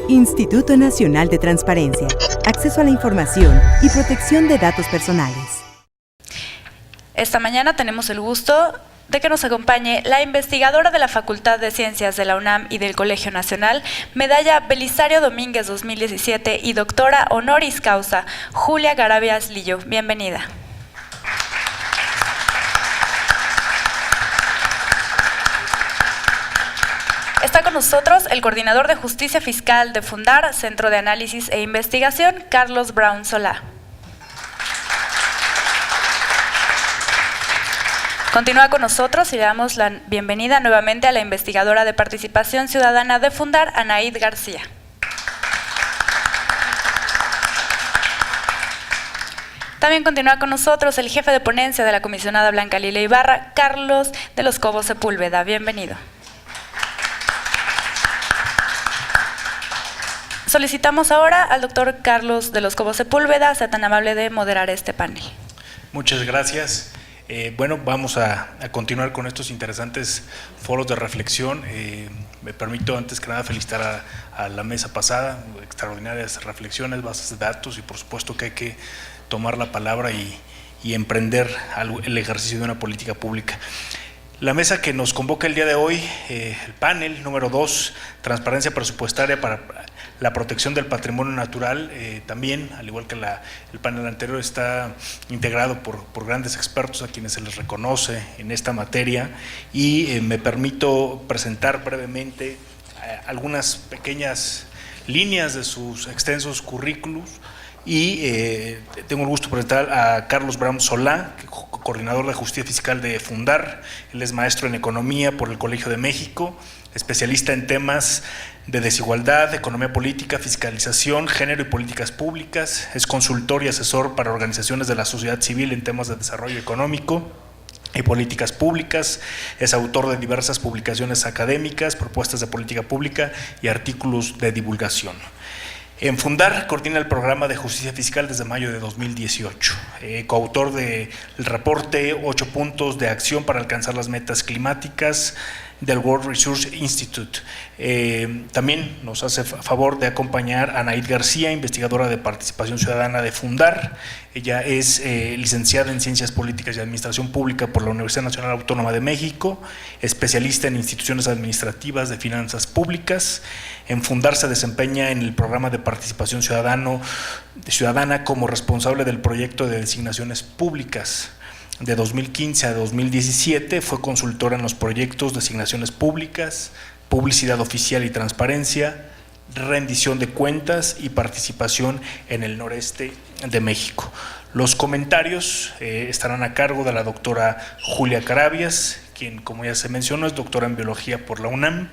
Instituto Nacional de Transparencia, Acceso a la Información y Protección de Datos Personales. Esta mañana tenemos el gusto de que nos acompañe la investigadora de la Facultad de Ciencias de la UNAM y del Colegio Nacional, medalla Belisario Domínguez 2017 y doctora honoris causa, Julia Carabias Lillo. Bienvenida. Está con nosotros el coordinador de Justicia Fiscal de Fundar, Centro de Análisis e Investigación, Carlos Brown Solá. Continúa con nosotros y le damos la bienvenida nuevamente a la investigadora de Participación Ciudadana de Fundar, Anaid García. También continúa con nosotros el jefe de ponencia de la comisionada Blanca Lilia Ibarra, Carlos de los Cobos Sepúlveda. Bienvenido. Solicitamos ahora al doctor Carlos de los Cobos Sepúlveda, sea tan amable de moderar este panel. Muchas gracias. Bueno, vamos a continuar con estos interesantes foros de reflexión. Me permito antes que nada felicitar a la mesa pasada, extraordinarias reflexiones, bases de datos y por supuesto que hay que tomar la palabra y emprender el ejercicio de una política pública. La mesa que nos convoca el día de hoy, el panel número 2, transparencia presupuestaria para la protección del patrimonio natural, también, al igual que el panel anterior, está integrado por grandes expertos a quienes se les reconoce en esta materia y me permito presentar brevemente algunas pequeñas líneas de sus extensos currículos. Y tengo el gusto de presentar a Carlos Brown Solá, coordinador de Justicia Fiscal de Fundar. Él es maestro en Economía por el Colegio de México, especialista en temas de desigualdad, economía política, fiscalización, género y políticas públicas. Es consultor y asesor para organizaciones de la sociedad civil en temas de desarrollo económico y políticas públicas. Es autor de diversas publicaciones académicas, propuestas de política pública y artículos de divulgación. En Fundar coordina el programa de justicia fiscal desde mayo de 2018, coautor del reporte 8 puntos de acción para alcanzar las metas climáticas del World Resource Institute. También nos hace favor de acompañar a Anaid García, investigadora de Participación Ciudadana de Fundar. Ella es licenciada en Ciencias Políticas y Administración Pública por la Universidad Nacional Autónoma de México, especialista en instituciones administrativas de finanzas públicas. En Fundar se desempeña en el programa de Participación Ciudadana como responsable del proyecto de designaciones públicas. De 2015 a 2017 fue consultora en los proyectos de designaciones públicas, publicidad oficial y transparencia, rendición de cuentas y participación en el noreste de México. Los comentarios estarán a cargo de la doctora Julia Carabias, quien, como ya se mencionó, es doctora en Biología por la UNAM,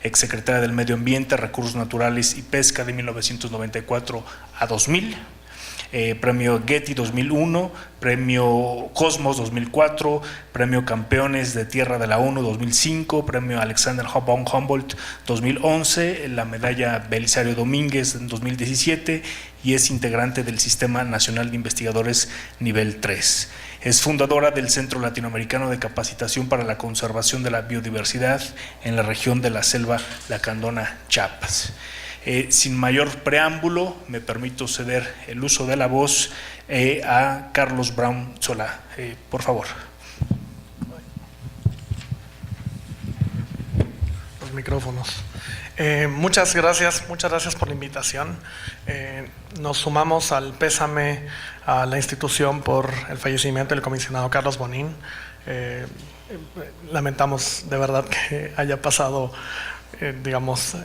exsecretaria del Medio Ambiente, Recursos Naturales y Pesca de 1994 a 2000. Premio Getty 2001, Premio Cosmos 2004, Premio Campeones de Tierra de la ONU 2005, Premio Alexander von Humboldt 2011, la medalla Belisario Domínguez en 2017 y es integrante del Sistema Nacional de Investigadores Nivel 3. Es fundadora del Centro Latinoamericano de Capacitación para la Conservación de la Biodiversidad en la región de la Selva Lacandona, Chiapas. Sin mayor preámbulo, me permito ceder el uso de la voz a Carlos Brown Solá. Por favor. Los micrófonos. Muchas gracias por la invitación. Nos sumamos al pésame a la institución por el fallecimiento del comisionado Carlos Bonín. Lamentamos de verdad que haya pasado, digamos,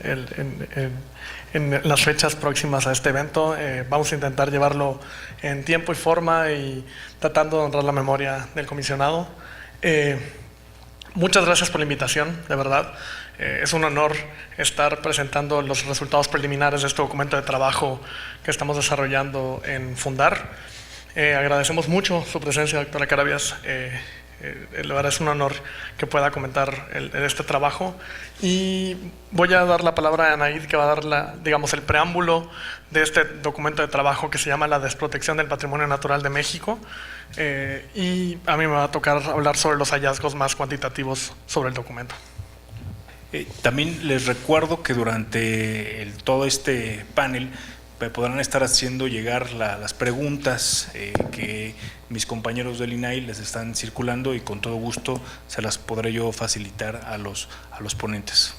en las fechas próximas a este evento. Vamos a intentar llevarlo en tiempo y forma y tratando de honrar la memoria del comisionado. Muchas gracias por la invitación, de verdad. Es un honor estar presentando los resultados preliminares de este documento de trabajo que estamos desarrollando en Fundar. Agradecemos mucho su presencia, doctora Carabias. La verdad es un honor que pueda comentar este trabajo y voy a dar la palabra a Anaid, que va a dar el preámbulo de este documento de trabajo que se llama La desprotección del patrimonio natural de México, y a mí me va a tocar hablar sobre los hallazgos más cuantitativos sobre el documento. También les recuerdo que durante todo este panel podrán estar haciendo llegar las preguntas que mis compañeros del INAI les están circulando y con todo gusto se las podré yo facilitar a los ponentes.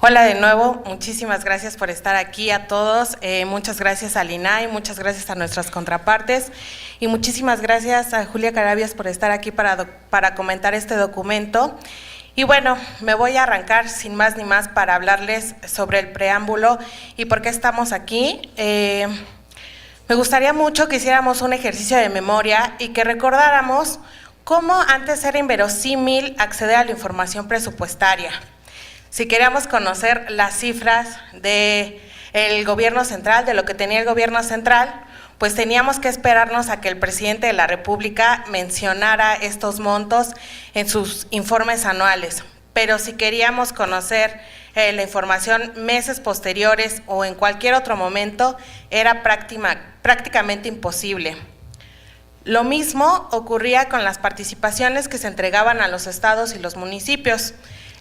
Hola de nuevo, muchísimas gracias por estar aquí a todos, muchas gracias al INAI, muchas gracias a nuestras contrapartes y muchísimas gracias a Julia Carabias por estar aquí para comentar este documento. Y bueno, me voy a arrancar sin más ni más para hablarles sobre el preámbulo y por qué estamos aquí. Me gustaría mucho que hiciéramos un ejercicio de memoria y que recordáramos cómo antes era inverosímil acceder a la información presupuestaria. Si queríamos conocer las cifras del gobierno central, de lo que tenía el gobierno central, pues teníamos que esperarnos a que el presidente de la República mencionara estos montos en sus informes anuales. Pero si queríamos conocer la información meses posteriores o en cualquier otro momento, era prácticamente imposible. Lo mismo ocurría con las participaciones que se entregaban a los estados y los municipios.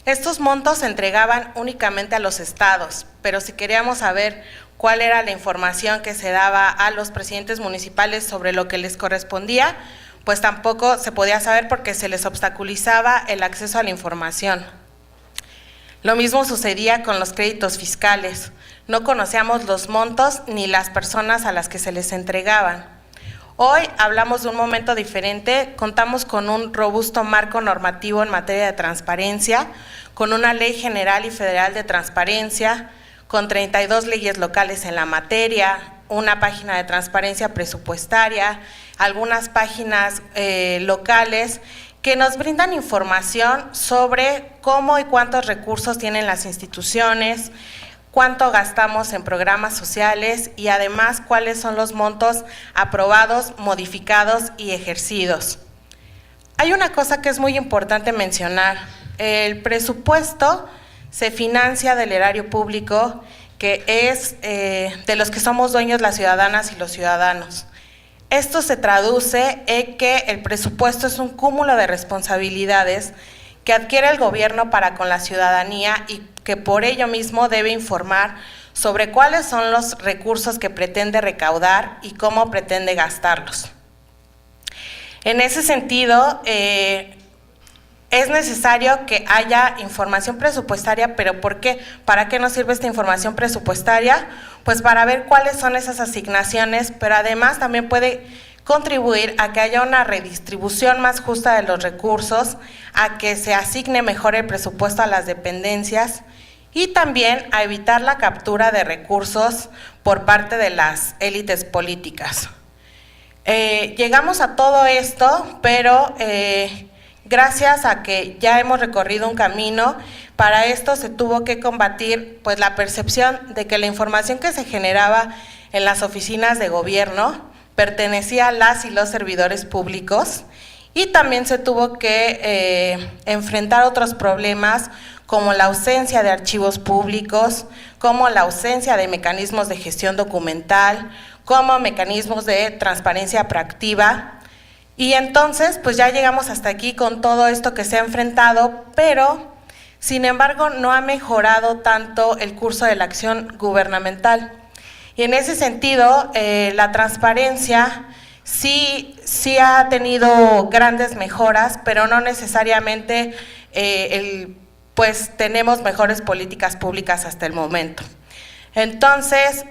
Estos montos se entregaban únicamente a los estados, pero si queríamos saber cuál era la información que se daba a los presidentes municipales sobre lo que les correspondía, pues tampoco se podía saber porque se les obstaculizaba el acceso a la información. Lo mismo sucedía con los créditos fiscales. No conocíamos los montos ni las personas a las que se les entregaban. Hoy hablamos de un momento diferente, contamos con un robusto marco normativo en materia de transparencia, con una ley general y federal de transparencia, con 32 leyes locales en la materia, una página de transparencia presupuestaria, algunas páginas locales que nos brindan información sobre cómo y cuántos recursos tienen las instituciones, cuánto gastamos en programas sociales y además cuáles son los montos aprobados, modificados y ejercidos. Hay una cosa que es muy importante mencionar, el presupuesto se financia del erario público, que es de los que somos dueños las ciudadanas y los ciudadanos. Esto se traduce en que el presupuesto es un cúmulo de responsabilidades que adquiere el gobierno para con la ciudadanía y que por ello mismo debe informar sobre cuáles son los recursos que pretende recaudar y cómo pretende gastarlos. En ese sentido, es necesario que haya información presupuestaria, pero ¿por qué? ¿Para qué nos sirve esta información presupuestaria? Pues para ver cuáles son esas asignaciones, pero además también puede contribuir a que haya una redistribución más justa de los recursos, a que se asigne mejor el presupuesto a las dependencias y también a evitar la captura de recursos por parte de las élites políticas. Llegamos a todo esto, pero gracias a que ya hemos recorrido un camino, para esto se tuvo que combatir pues, la percepción de que la información que se generaba en las oficinas de gobierno pertenecía a las y los servidores públicos y también se tuvo que enfrentar otros problemas como la ausencia de archivos públicos, como la ausencia de mecanismos de gestión documental, como mecanismos de transparencia proactiva. Y entonces, pues ya llegamos hasta aquí con todo esto que se ha enfrentado, pero sin embargo no ha mejorado tanto el curso de la acción gubernamental. Y en ese sentido, la transparencia sí ha tenido grandes mejoras, pero no necesariamente pues tenemos mejores políticas públicas hasta el momento. Entonces,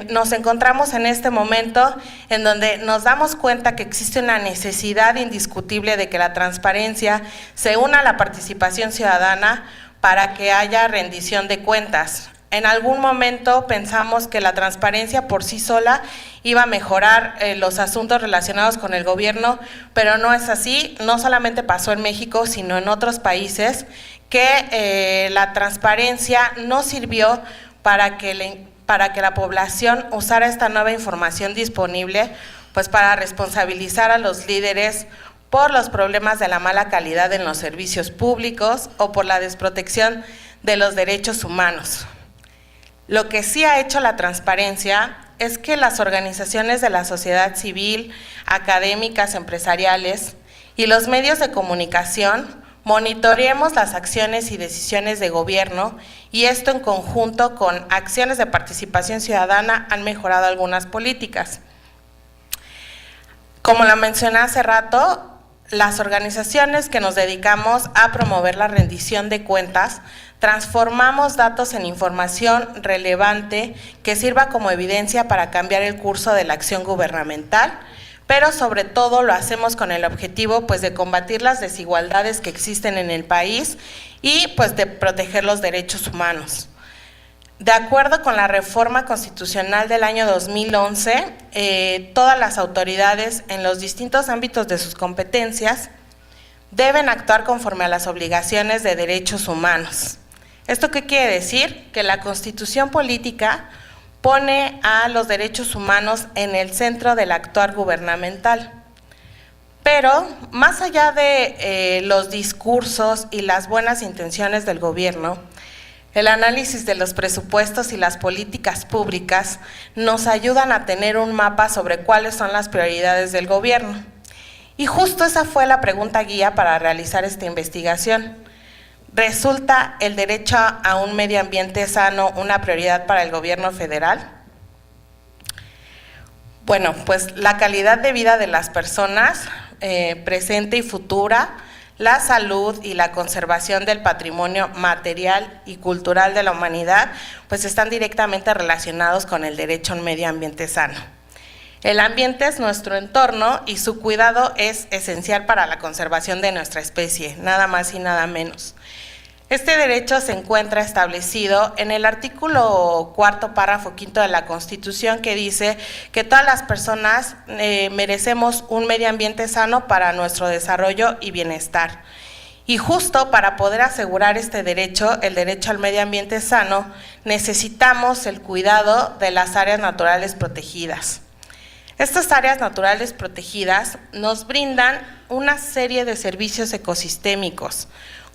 nos encontramos en este momento en donde nos damos cuenta que existe una necesidad indiscutible de que la transparencia se una a la participación ciudadana para que haya rendición de cuentas. En algún momento pensamos que la transparencia por sí sola iba a mejorar los asuntos relacionados con el gobierno, pero no es así. No solamente pasó en México, sino en otros países, que la transparencia no sirvió para que la población usara esta nueva información disponible, pues para responsabilizar a los líderes por los problemas de la mala calidad en los servicios públicos o por la desprotección de los derechos humanos. Lo que sí ha hecho la transparencia es que las organizaciones de la sociedad civil, académicas, empresariales y los medios de comunicación monitoreemos las acciones y decisiones de gobierno y esto en conjunto con acciones de participación ciudadana han mejorado algunas políticas. Como lo mencioné hace rato, las organizaciones que nos dedicamos a promover la rendición de cuentas transformamos datos en información relevante que sirva como evidencia para cambiar el curso de la acción gubernamental, pero sobre todo lo hacemos con el objetivo pues de combatir las desigualdades que existen en el país y pues de proteger los derechos humanos. De acuerdo con la reforma constitucional del año 2011, todas las autoridades en los distintos ámbitos de sus competencias deben actuar conforme a las obligaciones de derechos humanos. ¿Esto qué quiere decir? Que la Constitución política pone a los derechos humanos en el centro del actuar gubernamental. Pero, más allá de los discursos y las buenas intenciones del gobierno, el análisis de los presupuestos y las políticas públicas nos ayudan a tener un mapa sobre cuáles son las prioridades del gobierno. Y justo esa fue la pregunta guía para realizar esta investigación. ¿Resulta el derecho a un medio ambiente sano una prioridad para el gobierno federal? Bueno, pues la calidad de vida de las personas, presente y futura, la salud y la conservación del patrimonio material y cultural de la humanidad, pues están directamente relacionados con el derecho a un medio ambiente sano. El ambiente es nuestro entorno y su cuidado es esencial para la conservación de nuestra especie, nada más y nada menos. Este derecho se encuentra establecido en el artículo 4, párrafo 5 de la Constitución, que dice que todas las personas merecemos un medio ambiente sano para nuestro desarrollo y bienestar. Y justo para poder asegurar este derecho, el derecho al medio ambiente sano, necesitamos el cuidado de las áreas naturales protegidas. Estas áreas naturales protegidas nos brindan una serie de servicios ecosistémicos,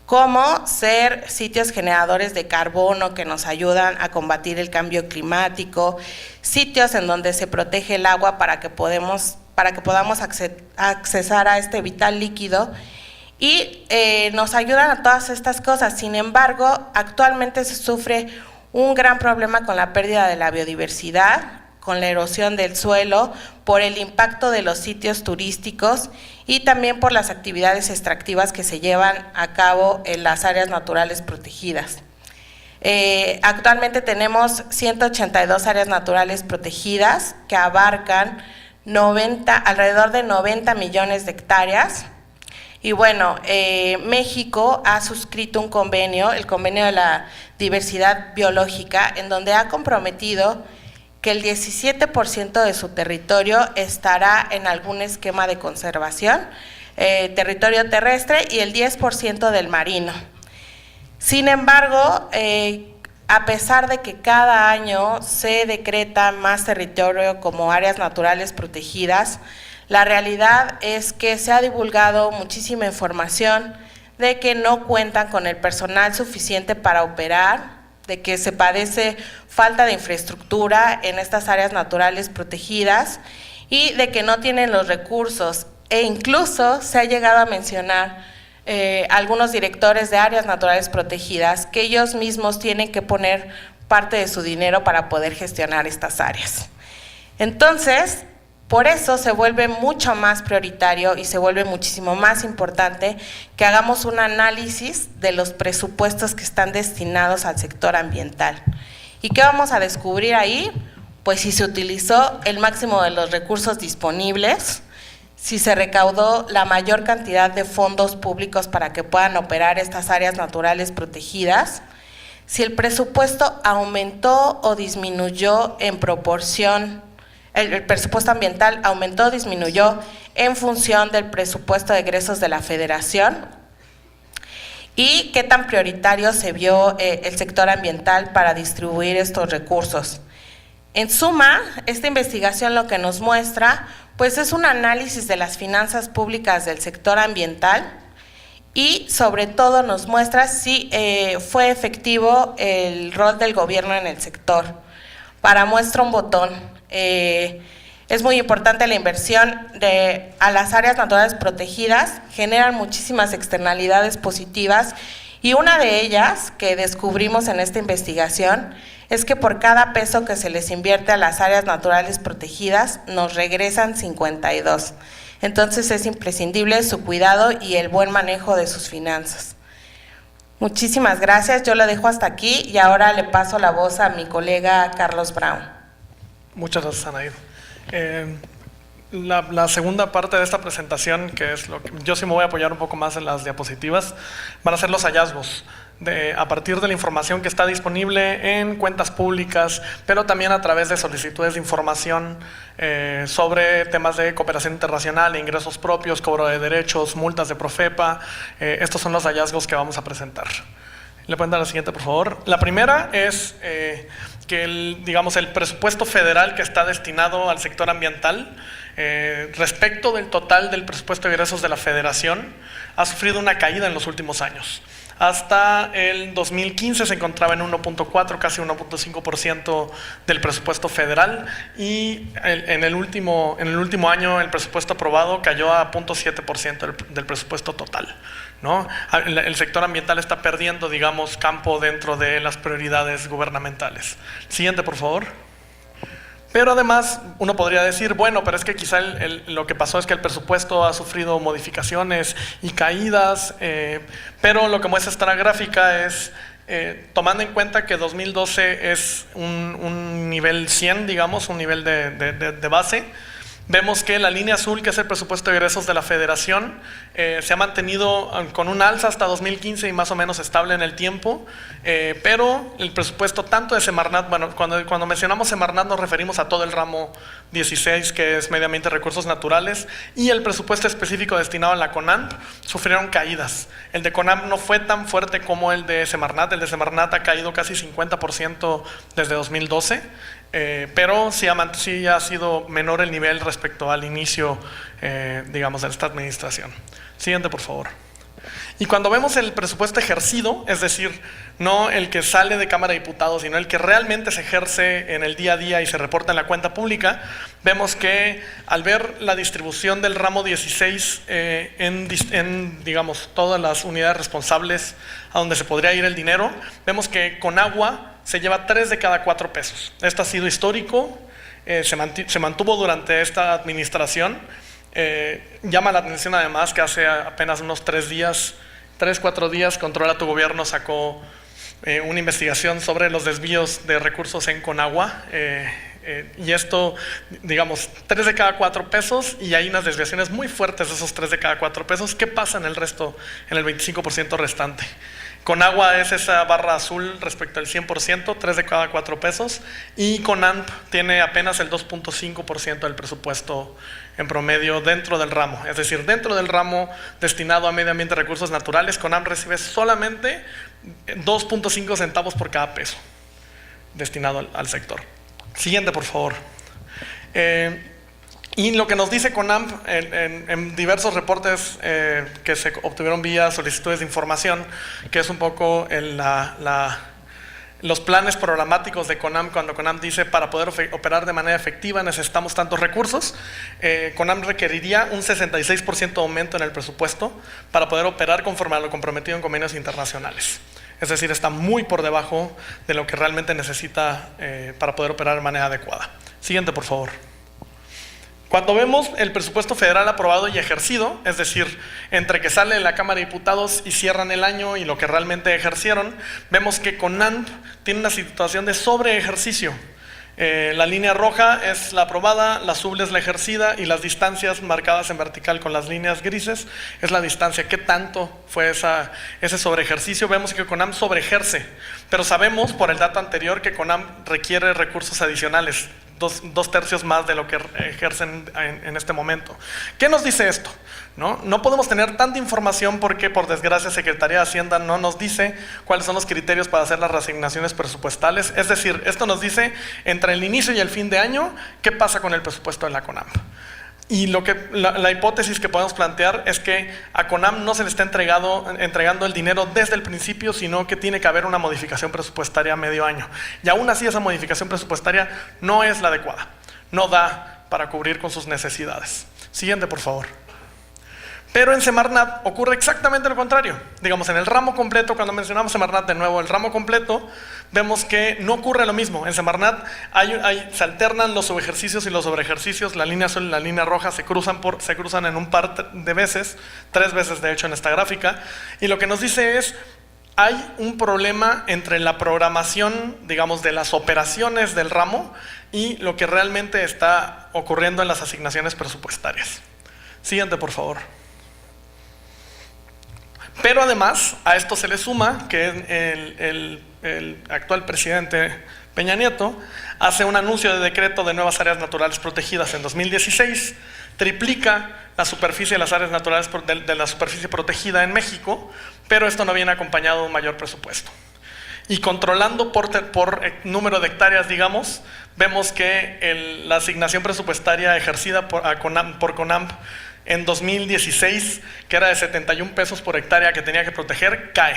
como ser sitios generadores de carbono que nos ayudan a combatir el cambio climático, sitios en donde se protege el agua para que podamos accesar a este vital líquido y nos ayudan a todas estas cosas. Sin embargo, actualmente se sufre un gran problema con la pérdida de la biodiversidad, con la erosión del suelo, por el impacto de los sitios turísticos y también por las actividades extractivas que se llevan a cabo en las áreas naturales protegidas. Actualmente tenemos 182 áreas naturales protegidas que abarcan alrededor de 90 millones de hectáreas. Y bueno, México ha suscrito un convenio, el Convenio de la Diversidad Biológica, en donde ha comprometido que el 17% de su territorio estará en algún esquema de conservación, territorio terrestre, y el 10% del marino. Sin embargo, a pesar de que cada año se decreta más territorio como áreas naturales protegidas, la realidad es que se ha divulgado muchísima información de que no cuentan con el personal suficiente para operar, de que se padece falta de infraestructura en estas áreas naturales protegidas y de que no tienen los recursos, e incluso se ha llegado a mencionar algunos directores de áreas naturales protegidas que ellos mismos tienen que poner parte de su dinero para poder gestionar estas áreas. Entonces, por eso se vuelve mucho más prioritario y se vuelve muchísimo más importante que hagamos un análisis de los presupuestos que están destinados al sector ambiental. ¿Y qué vamos a descubrir ahí? Pues si se utilizó el máximo de los recursos disponibles, si se recaudó la mayor cantidad de fondos públicos para que puedan operar estas áreas naturales protegidas, si el presupuesto aumentó o disminuyó en proporción, el presupuesto ambiental aumentó o disminuyó en función del presupuesto de egresos de la Federación, y qué tan prioritario se vio el sector ambiental para distribuir estos recursos. En suma, esta investigación lo que nos muestra pues es un análisis de las finanzas públicas del sector ambiental y sobre todo nos muestra si fue efectivo el rol del gobierno en el sector. Para muestra un botón, Es muy importante la inversión a las áreas naturales protegidas, generan muchísimas externalidades positivas y una de ellas que descubrimos en esta investigación es que por cada peso que se les invierte a las áreas naturales protegidas nos regresan 52. Entonces es imprescindible su cuidado y el buen manejo de sus finanzas. Muchísimas gracias, yo lo dejo hasta aquí y ahora le paso la voz a mi colega Carlos Brown. Muchas gracias, Anaid. La segunda parte de esta presentación, que es lo que yo sí me voy a apoyar un poco más en las diapositivas, van a ser los hallazgos a partir de la información que está disponible en cuentas públicas, pero también a través de solicitudes de información sobre temas de cooperación internacional, ingresos propios, cobro de derechos, multas de Profepa. Estos son los hallazgos que vamos a presentar. ¿Le pueden dar la siguiente, por favor? La primera es que el presupuesto federal que está destinado al sector ambiental, respecto del total del presupuesto de egresos de la Federación, ha sufrido una caída en los últimos años. Hasta el 2015 se encontraba en 1.4, casi 1.5% del presupuesto federal, y en el último año el presupuesto aprobado cayó a 0.7% del presupuesto total, ¿no? El sector ambiental está perdiendo, digamos, campo dentro de las prioridades gubernamentales. Siguiente, por favor. Pero además uno podría decir, bueno, pero es que quizá lo que pasó es que el presupuesto ha sufrido modificaciones y caídas, pero lo que muestra esta gráfica es, tomando en cuenta que 2012 es un nivel 100, digamos, un nivel de base, vemos que la línea azul, que es el presupuesto de egresos de la Federación, se ha mantenido con un alza hasta 2015 y más o menos estable en el tiempo, pero el presupuesto tanto de Semarnat, bueno, cuando mencionamos Semarnat nos referimos a todo el ramo 16, que es Medio Ambiente y Recursos Naturales, y el presupuesto específico destinado a la CONAMP sufrieron caídas. El de CONAMP no fue tan fuerte como el de Semarnat. El de Semarnat ha caído casi 50% desde 2012, pero sí ha sido menor el nivel respecto al inicio, digamos, de esta administración. Siguiente, por favor. Y cuando vemos el presupuesto ejercido, es decir, no el que sale de Cámara de Diputados, sino el que realmente se ejerce en el día a día y se reporta en la cuenta pública, vemos que al ver la distribución del ramo 16 en, digamos, todas las unidades responsables a donde se podría ir el dinero, vemos que Conagua se lleva 3 de cada 4 pesos. Esto ha sido histórico, se mantuvo durante esta administración. Llama la atención además que hace apenas unos 3-4 días Controla tu Gobierno sacó una investigación sobre los desvíos de recursos en Conagua, y esto, digamos, 3 de cada 4 pesos, y hay unas desviaciones muy fuertes de esos 3 de cada 4 pesos. ¿Qué pasa en el resto, en el 25% restante? Conagua es esa barra azul respecto al 100%, 3 de cada 4 pesos, y Conamp tiene apenas el 2.5% del presupuesto en promedio dentro del ramo. Es decir, dentro del ramo destinado a medio ambiente y recursos naturales, Conamp recibe solamente 2.5 centavos por cada peso destinado al sector. Siguiente, por favor. Y lo que nos dice CONAMP en diversos reportes que se obtuvieron vía solicitudes de información, que es un poco los planes programáticos de CONAMP, cuando CONAMP dice para poder operar de manera efectiva necesitamos tantos recursos, CONAMP requeriría un 66% de aumento en el presupuesto para poder operar conforme a lo comprometido en convenios internacionales. Es decir, está muy por debajo de lo que realmente necesita para poder operar de manera adecuada. Siguiente, por favor. Cuando vemos el presupuesto federal aprobado y ejercido, es decir, entre que sale de la Cámara de Diputados y cierran el año y lo que realmente ejercieron, vemos que CONAMP tiene una situación de sobreejercicio. La línea roja es la aprobada, la azul es la ejercida, y las distancias marcadas en vertical con las líneas grises es la distancia. ¿Qué tanto fue ese sobreejercicio? Vemos que CONAMP sobreejerce, pero sabemos por el dato anterior que CONAMP requiere recursos adicionales, 2/3 más de lo que ejercen en este momento. ¿Qué nos dice esto? No podemos tener tanta información porque, por desgracia, Secretaría de Hacienda no nos dice cuáles son los criterios para hacer las reasignaciones presupuestales. Es decir, esto nos dice entre el inicio y el fin de año qué pasa con el presupuesto de la CONAMP. Y la hipótesis que podemos plantear es que a CONAMP no se le está entregando el dinero desde el principio, sino que tiene que haber una modificación presupuestaria a medio año. Y aún así esa modificación presupuestaria no es la adecuada. No da para cubrir con sus necesidades. Siguiente, por favor. Pero en Semarnat ocurre exactamente lo contrario. Digamos, en el ramo completo, cuando mencionamos Semarnat de nuevo, el ramo completo, vemos que no ocurre lo mismo. En Semarnat se alternan los subejercicios y los sobreejercicios, la línea azul y la línea roja se cruzan en un par de veces, 3 veces de hecho en esta gráfica, y lo que nos dice es, hay un problema entre la programación, digamos, de las operaciones del ramo y lo que realmente está ocurriendo en las asignaciones presupuestarias. Siguiente, por favor. Pero además, a esto se le suma que el actual presidente Peña Nieto hace un anuncio de decreto de nuevas áreas naturales protegidas en 2016, triplica la superficie de las áreas naturales de la superficie protegida en México, pero esto no viene acompañado de un mayor presupuesto. Y controlando por número de hectáreas, digamos, vemos que la asignación presupuestaria ejercida por CONAMP en 2016, que era de 71 pesos por hectárea que tenía que proteger, cae.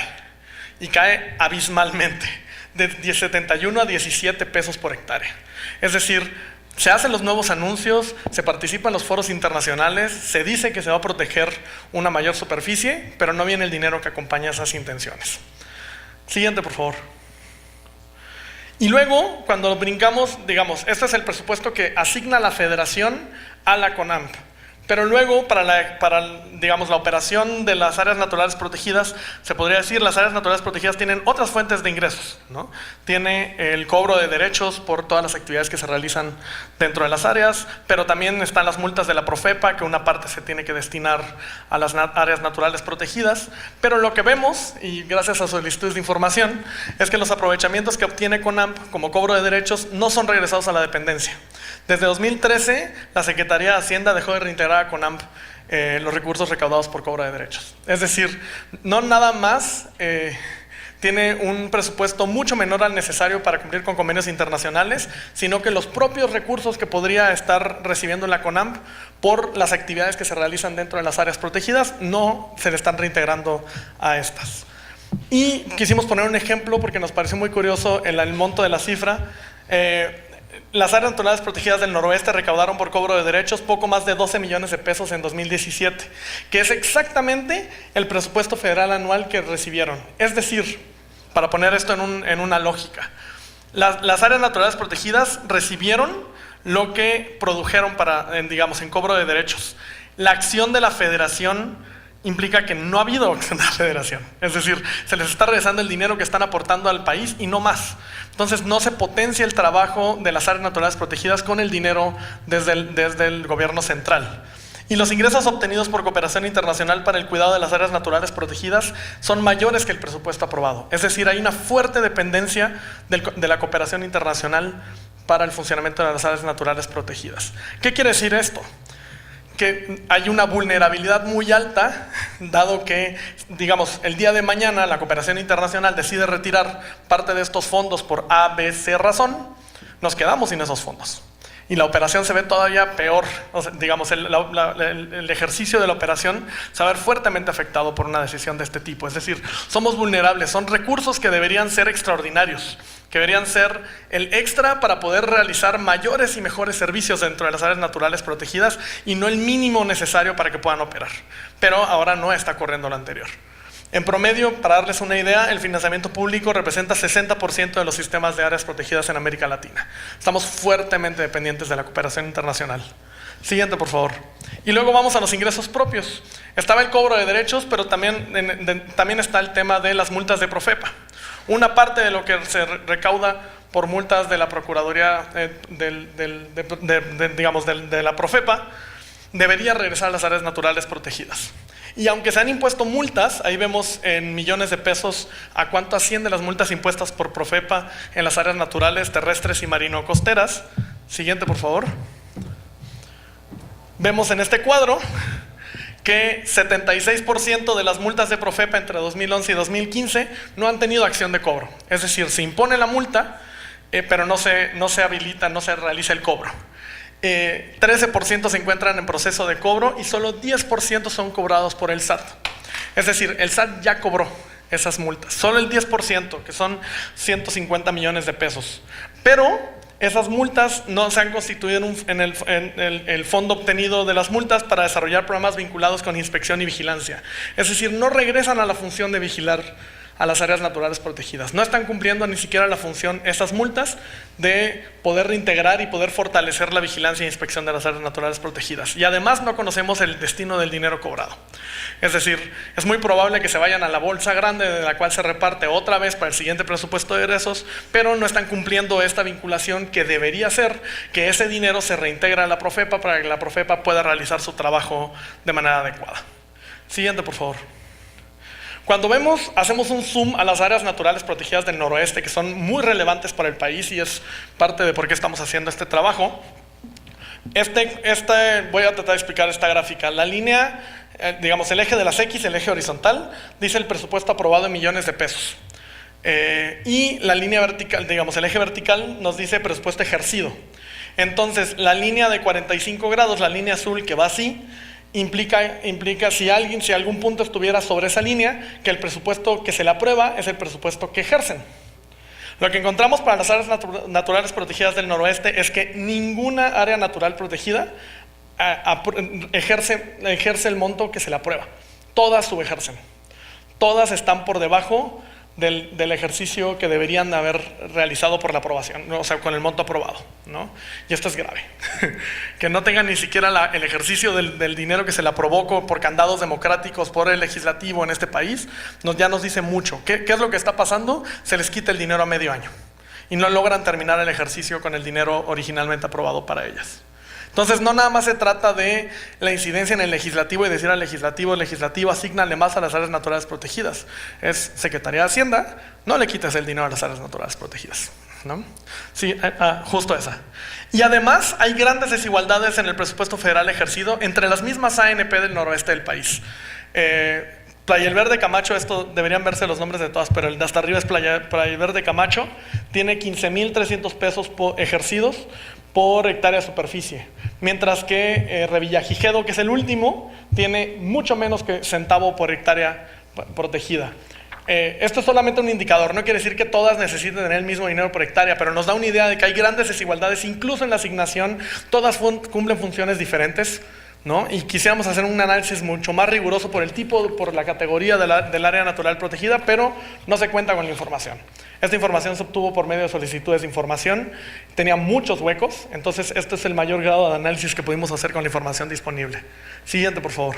Y cae abismalmente, de 71 a 17 pesos por hectárea. Es decir, se hacen los nuevos anuncios, se participa en los foros internacionales, se dice que se va a proteger una mayor superficie, pero no viene el dinero que acompaña esas intenciones. Siguiente, por favor. Y luego, cuando brincamos, digamos, este es el presupuesto que asigna la Federación a la CONAMP. Pero luego, digamos, la operación de las áreas naturales protegidas, se podría decir, las áreas naturales protegidas tienen otras fuentes de ingresos, ¿no? Tiene el cobro de derechos por todas las actividades que se realizan dentro de las áreas, pero también están las multas de la Profepa, que una parte se tiene que destinar a las áreas naturales protegidas. Pero lo que vemos, y gracias a solicitudes de información, es que los aprovechamientos que obtiene CONAMP como cobro de derechos no son regresados a la dependencia. Desde 2013, la Secretaría de Hacienda dejó de reintegrar a CONAMP los recursos recaudados por cobro de derechos. Es decir, no nada más tiene un presupuesto mucho menor al necesario para cumplir con convenios internacionales, sino que los propios recursos que podría estar recibiendo la CONAMP por las actividades que se realizan dentro de las áreas protegidas no se le están reintegrando a estas. Y quisimos poner un ejemplo porque nos pareció muy curioso el monto de la cifra. Las áreas naturales protegidas del noroeste recaudaron por cobro de derechos poco más de 12 millones de pesos en 2017, que es exactamente el presupuesto federal anual que recibieron. Es decir, para poner esto en una lógica, las áreas naturales protegidas recibieron lo que produjeron digamos, en cobro de derechos. La acción de la federación implica que no ha habido acción de la federación. Es decir, se les está regresando el dinero que están aportando al país y no más. Entonces no se potencia el trabajo de las áreas naturales protegidas con el dinero desde el gobierno central. Y los ingresos obtenidos por cooperación internacional para el cuidado de las áreas naturales protegidas son mayores que el presupuesto aprobado. Es decir, hay una fuerte dependencia de la cooperación internacional para el funcionamiento de las áreas naturales protegidas. ¿Qué quiere decir esto? Que hay una vulnerabilidad muy alta, dado que, digamos, el día de mañana la cooperación internacional decide retirar parte de estos fondos por A, B, C razón, nos quedamos sin esos fondos. Y la operación se ve todavía peor, o sea, digamos, el ejercicio de la operación se va a ver fuertemente afectado por una decisión de este tipo. Es decir, somos vulnerables, son recursos que deberían ser extraordinarios, que deberían ser el extra para poder realizar mayores y mejores servicios dentro de las áreas naturales protegidas y no el mínimo necesario para que puedan operar. Pero ahora no está ocurriendo lo anterior. En promedio, para darles una idea, el financiamiento público representa 60% de los sistemas de áreas protegidas en América Latina. Estamos fuertemente dependientes de la cooperación internacional. Siguiente, por favor. Y luego vamos a los ingresos propios. Estaba el cobro de derechos, pero también está el tema de las multas de Profepa. Una parte de lo que se recauda por multas de la Procuraduría de la Profepa debería regresar a las áreas naturales protegidas. Y aunque se han impuesto multas, ahí vemos en millones de pesos a cuánto ascienden las multas impuestas por Profepa en las áreas naturales, terrestres y marino-costeras. Siguiente, por favor. Vemos en este cuadro que 76% de las multas de Profepa entre 2011 y 2015 no han tenido acción de cobro. Es decir, se impone la multa, pero no se habilita, no se realiza el cobro. 13% se encuentran en proceso de cobro y solo 10% son cobrados por el SAT. Es decir, el SAT ya cobró esas multas, solo el 10%, que son 150 millones de pesos. Pero esas multas no se han constituido en el fondo obtenido de las multas para desarrollar programas vinculados con inspección y vigilancia. Es decir, no regresan a la función de vigilar a las áreas naturales protegidas. No están cumpliendo ni siquiera la función, esas multas, de poder reintegrar y poder fortalecer la vigilancia e inspección de las áreas naturales protegidas. Y además no conocemos el destino del dinero cobrado. Es decir, es muy probable que se vayan a la bolsa grande de la cual se reparte otra vez para el siguiente presupuesto de egresos, pero no están cumpliendo esta vinculación que debería ser que ese dinero se reintegra a la Profepa para que la Profepa pueda realizar su trabajo de manera adecuada. Siguiente, por favor. Cuando hacemos un zoom a las áreas naturales protegidas del noroeste, que son muy relevantes para el país y es parte de por qué estamos haciendo este trabajo, voy a tratar de explicar esta gráfica. La línea, digamos, el eje de las X, el eje horizontal, dice el presupuesto aprobado en millones de pesos. Y la línea vertical, digamos, el eje vertical nos dice presupuesto ejercido. Entonces, la línea de 45 grados, la línea azul que va así, implica si algún punto estuviera sobre esa línea, que el presupuesto que se le aprueba es el presupuesto que ejercen. Lo que encontramos para las áreas naturales protegidas del noroeste es que ninguna área natural protegida ejerce el monto que se le aprueba. Todas subejercen. Todas están por debajo del ejercicio que deberían haber realizado por la aprobación, o sea, con el monto aprobado, ¿no? Y esto es grave. Que no tengan ni siquiera el ejercicio del dinero que se le aprobó por candados democráticos, por el legislativo en este país, ya nos dice mucho. ¿Qué es lo que está pasando? Se les quita el dinero a medio año y no logran terminar el ejercicio con el dinero originalmente aprobado para ellas. Entonces, no nada más se trata de la incidencia en el legislativo y decir al legislativo, asígnale más a las áreas naturales protegidas. Es Secretaría de Hacienda, no le quites el dinero a las áreas naturales protegidas, ¿no? Sí, justo esa. Y además hay grandes desigualdades en el presupuesto federal ejercido entre las mismas ANP del noroeste del país. Playa El Verde Camacho, esto deberían verse los nombres de todas, pero el de hasta arriba es Playa El Verde Camacho, tiene 15,300 pesos ejercidos por hectárea de superficie, mientras que Revillagigedo, que es el último, tiene mucho menos que centavo por hectárea protegida. Esto es solamente un indicador, no quiere decir que todas necesiten tener el mismo dinero por hectárea, pero nos da una idea de que hay grandes desigualdades, incluso en la asignación, todas cumplen funciones diferentes, ¿no? Y quisiéramos hacer un análisis mucho más riguroso por el tipo, por la categoría del área natural protegida, pero no se cuenta con la información. Esta información se obtuvo por medio de solicitudes de información, tenía muchos huecos, entonces este es el mayor grado de análisis que pudimos hacer con la información disponible. Siguiente, por favor.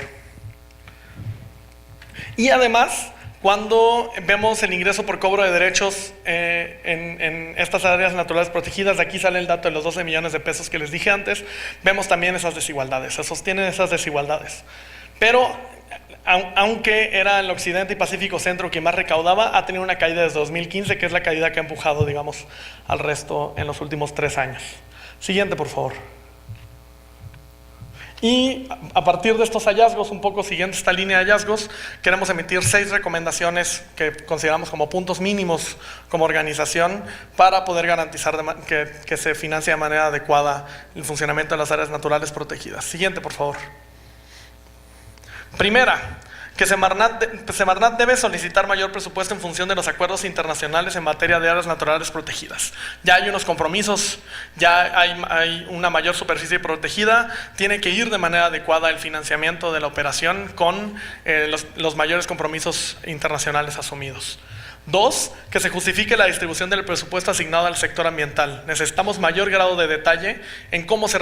Y además, cuando vemos el ingreso por cobro de derechos en estas áreas naturales protegidas, de aquí sale el dato de los 12 millones de pesos que les dije antes, vemos también esas desigualdades, se sostienen esas desigualdades. Pero aunque era el Occidente y Pacífico Centro quien más recaudaba, ha tenido una caída desde 2015, que es la caída que ha empujado, digamos, al resto en los últimos 3 años. Siguiente, por favor. Y a partir de estos hallazgos, un poco siguiendo esta línea de hallazgos, queremos emitir 6 recomendaciones que consideramos como puntos mínimos como organización para poder garantizar que se financie de manera adecuada el funcionamiento de las áreas naturales protegidas. Siguiente, por favor. Primera, que Semarnat debe solicitar mayor presupuesto en función de los acuerdos internacionales en materia de áreas naturales protegidas. Ya hay unos compromisos, ya hay una mayor superficie protegida, tiene que ir de manera adecuada el financiamiento de la operación con los mayores compromisos internacionales asumidos. 2, que se justifique la distribución del presupuesto asignado al sector ambiental. Necesitamos mayor grado de detalle en cómo se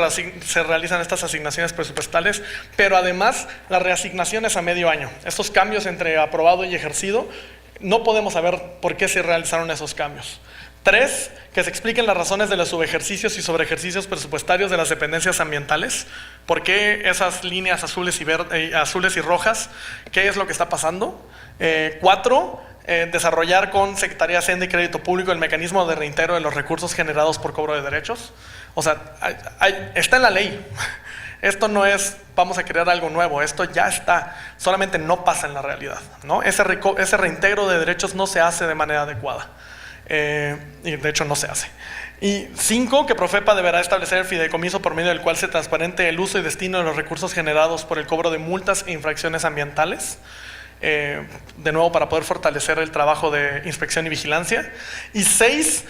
realizan estas asignaciones presupuestales, pero además las reasignaciones a medio año. Estos cambios entre aprobado y ejercido, no podemos saber por qué se realizaron esos cambios. 3, que se expliquen las razones de los subejercicios y sobreejercicios presupuestarios de las dependencias ambientales. ¿Por qué esas líneas azules y rojas? ¿Qué es lo que está pasando? 4, desarrollar con Secretaría de Hacienda y Crédito Público el mecanismo de reintegro de los recursos generados por cobro de derechos. O sea, está en la ley. Esto no es vamos a crear algo nuevo, esto ya está, solamente no pasa en la realidad, ¿no? Ese reintegro de derechos no se hace de manera adecuada. Y de hecho no se hace. Y 5, que Profepa deberá establecer el fideicomiso por medio del cual se transparente el uso y destino de los recursos generados por el cobro de multas e infracciones ambientales. de nuevo para poder fortalecer el trabajo de inspección y vigilancia. Y 6,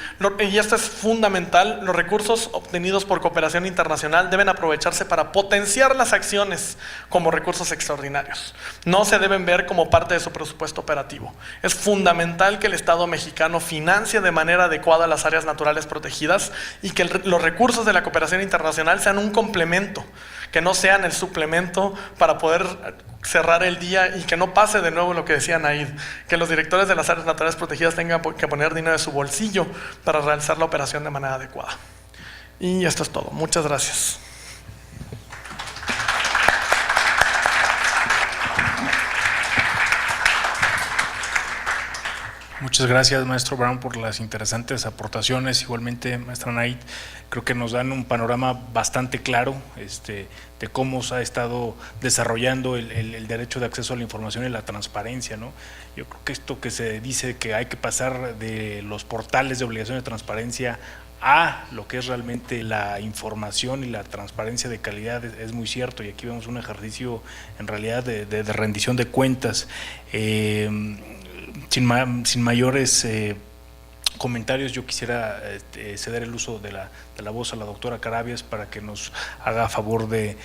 y esto es fundamental, los recursos obtenidos por cooperación internacional deben aprovecharse para potenciar las acciones como recursos extraordinarios. No se deben ver como parte de su presupuesto operativo. Es fundamental que el Estado mexicano financie de manera adecuada las áreas naturales protegidas y que los recursos de la cooperación internacional sean un complemento, que no sean el suplemento para poder cerrar el día y que no pase de nuevo lo que decía Naid, que los directores de las áreas naturales protegidas tengan que poner dinero de su bolsillo para realizar la operación de manera adecuada. Y esto es todo. Muchas gracias. Muchas gracias, maestro Brown, por las interesantes aportaciones. Igualmente, maestra Naid, creo que nos dan un panorama bastante claro de cómo se ha estado desarrollando el derecho de acceso a la información y la transparencia, ¿no? Yo creo que esto que se dice que hay que pasar de los portales de obligación de transparencia a lo que es realmente la información y la transparencia de calidad es muy cierto, y aquí vemos un ejercicio en realidad de rendición de cuentas. Sin mayores comentarios, yo quisiera ceder el uso de la voz a la doctora Carabias para que nos haga favor de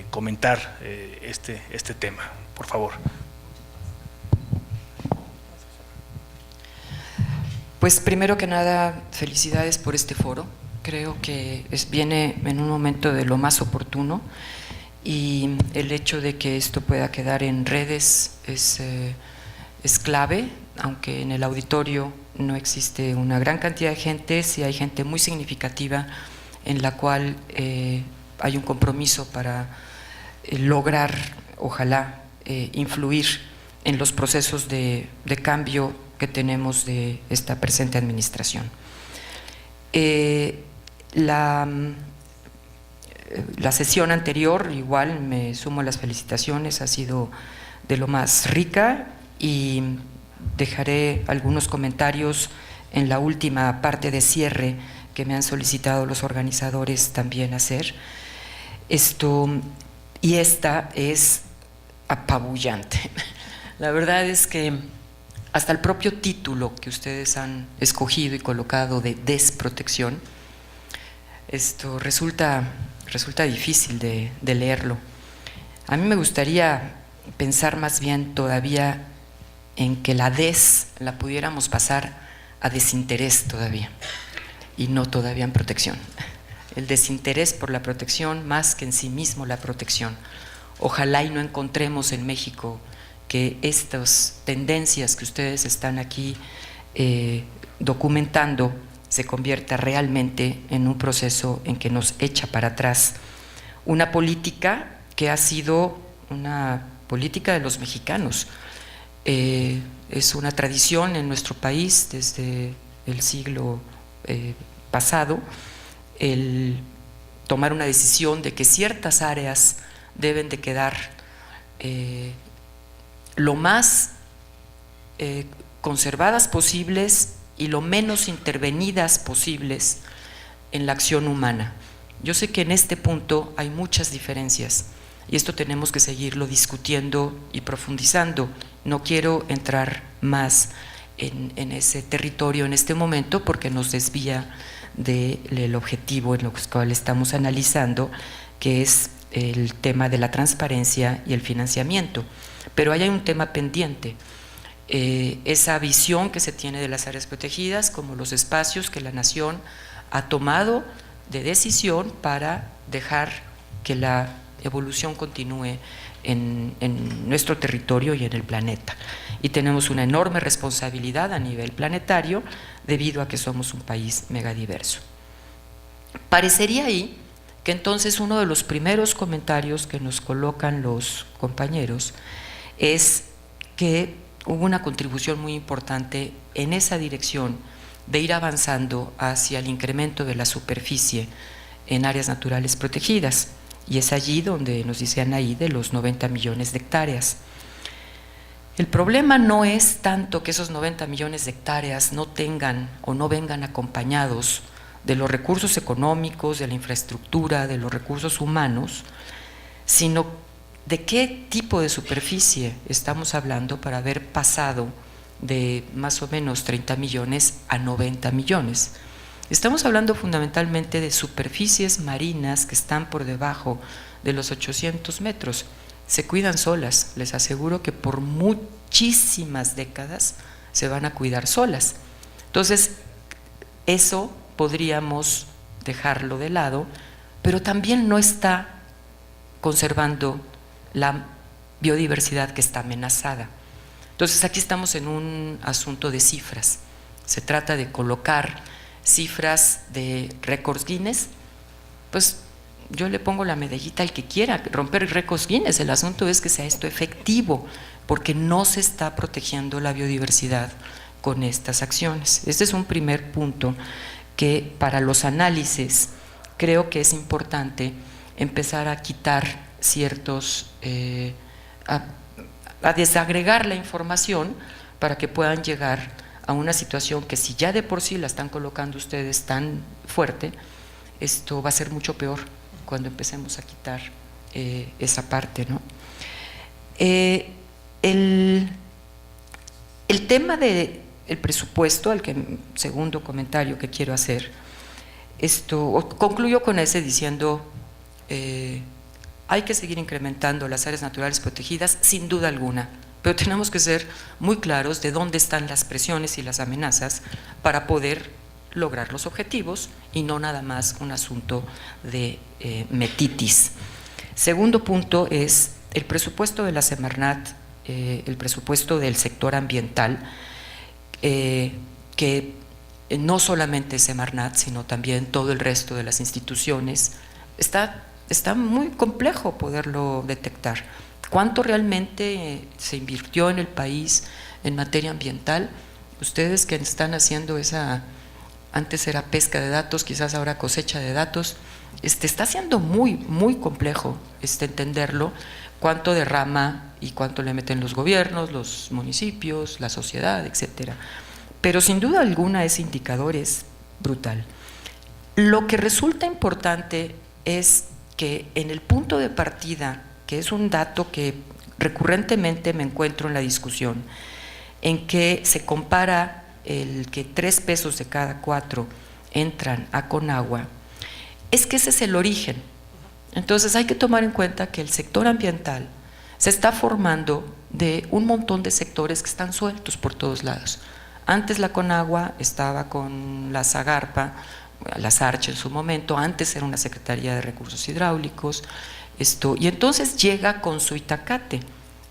comentar este tema, por favor. Pues primero que nada, felicidades por este foro. Creo que viene en un momento de lo más oportuno, y el hecho de que esto pueda quedar en redes es clave, aunque en el auditorio no existe una gran cantidad de gente, sí hay gente muy significativa en la cual hay un compromiso para lograr, ojalá, influir en los procesos de cambio que tenemos de esta presente administración. La sesión anterior, igual me sumo a las felicitaciones, ha sido de lo más rica, y dejaré algunos comentarios en la última parte de cierre que me han solicitado los organizadores también hacer. Y esta es apabullante. La verdad es que hasta el propio título que ustedes han escogido y colocado de desprotección, esto resulta difícil de leerlo. A mí me gustaría pensar más bien todavía en que la la pudiéramos pasar a desinterés todavía, y no todavía en protección. El desinterés por la protección más que en sí mismo la protección. Ojalá y no encontremos en México que estas tendencias que ustedes están aquí documentando se convierta realmente en un proceso en que nos echa para atrás una política que ha sido una política de los mexicanos. Es una tradición en nuestro país desde el siglo pasado el tomar una decisión de que ciertas áreas deben de quedar lo más conservadas posibles y lo menos intervenidas posibles en la acción humana. Yo sé que en este punto hay muchas diferencias, y esto tenemos que seguirlo discutiendo y profundizando. No quiero entrar más en ese territorio en este momento porque nos desvía del objetivo en lo cual estamos analizando, que es el tema de la transparencia y el financiamiento. Pero hay un tema pendiente, esa visión que se tiene de las áreas protegidas como los espacios que la nación ha tomado de decisión para dejar que la evolución continúe en nuestro territorio y en el planeta. Y tenemos una enorme responsabilidad a nivel planetario debido a que somos un país megadiverso. Parecería ahí que entonces uno de los primeros comentarios que nos colocan los compañeros es que hubo una contribución muy importante en esa dirección de ir avanzando hacia el incremento de la superficie en áreas naturales protegidas. Y es allí donde nos dicen ahí de los 90 millones de hectáreas. El problema no es tanto que esos 90 millones de hectáreas no tengan o no vengan acompañados de los recursos económicos, de la infraestructura, de los recursos humanos, sino ¿de qué tipo de superficie estamos hablando para haber pasado de más o menos 30 millones a 90 millones? Estamos hablando fundamentalmente de superficies marinas que están por debajo de los 800 metros. Se cuidan solas, les aseguro que por muchísimas décadas se van a cuidar solas. Entonces, eso podríamos dejarlo de lado, pero también no está conservando la biodiversidad que está amenazada. Entonces, aquí estamos en un asunto de cifras. Se trata de colocar cifras de récords Guinness. Pues yo le pongo la medallita al que quiera romper récords Guinness. El asunto es que sea esto efectivo, porque no se está protegiendo la biodiversidad con estas acciones. Este es un primer punto que para los análisis creo que es importante empezar a quitar ciertos, a desagregar la información para que puedan llegar a una situación que, si ya de por sí la están colocando ustedes tan fuerte, esto va a ser mucho peor cuando empecemos a quitar esa parte, ¿no? El tema del presupuesto, segundo comentario que quiero hacer, concluyo con ese diciendo, hay que seguir incrementando las áreas naturales protegidas, sin duda alguna, pero tenemos que ser muy claros de dónde están las presiones y las amenazas para poder lograr los objetivos y no nada más un asunto de metitis. Segundo punto es el presupuesto de la Semarnat, el presupuesto del sector ambiental, que no solamente Semarnat, sino también todo el resto de las instituciones, está muy complejo poderlo detectar. ¿Cuánto realmente se invirtió en el país en materia ambiental? Ustedes que están haciendo antes era pesca de datos, quizás ahora cosecha de datos, está siendo muy, muy complejo entenderlo, cuánto derrama y cuánto le meten los gobiernos, los municipios, la sociedad, etcétera. Pero sin duda alguna ese indicador es brutal. Lo que resulta importante es que en el punto de partida, que es un dato que recurrentemente me encuentro en la discusión, en que se compara el que 3 pesos de cada 4 entran a Conagua, es que ese es el origen. Entonces hay que tomar en cuenta que el sector ambiental se está formando de un montón de sectores que están sueltos por todos lados. Antes la Conagua estaba con la Zagarpa, la SARCH en su momento, antes era una Secretaría de Recursos Hidráulicos, y entonces llega con su Itacate,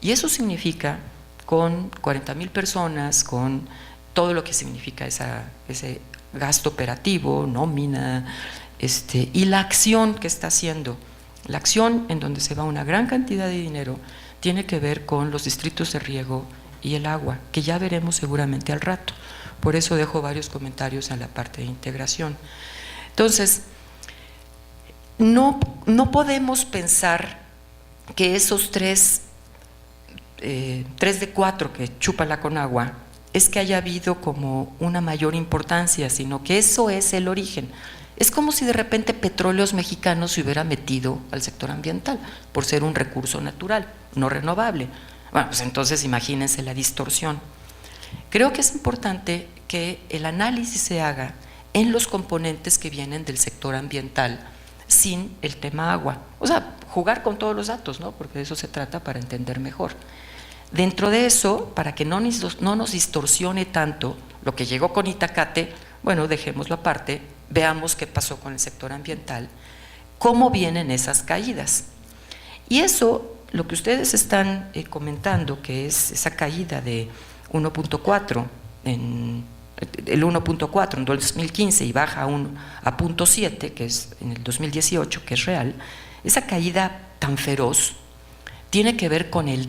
y eso significa con 40,000 personas, con todo lo que significa ese gasto operativo, nómina, y la acción que está haciendo. La acción en donde se va una gran cantidad de dinero tiene que ver con los distritos de riego y el agua, que ya veremos seguramente al rato. Por eso dejo varios comentarios en la parte de integración. Entonces, no podemos pensar que esos 3 de 4 que chupa la Conagua es que haya habido como una mayor importancia, sino que eso es el origen. Es como si de repente Petróleos Mexicanos se hubiera metido al sector ambiental por ser un recurso natural, no renovable. Bueno, pues entonces imagínense la distorsión. Creo que es importante que el análisis se haga en los componentes que vienen del sector ambiental, sin el tema agua. O sea, jugar con todos los datos, ¿no? Porque de eso se trata, para entender mejor. Dentro de eso, para que no nos distorsione tanto lo que llegó con Itacate, bueno, dejémoslo aparte, veamos qué pasó con el sector ambiental, cómo vienen esas caídas. Y eso, lo que ustedes están comentando, que es esa caída de 1.4 el 1.4 en 2015 y baja a 0.7, que es en el 2018, que es real, esa caída tan feroz tiene que ver con el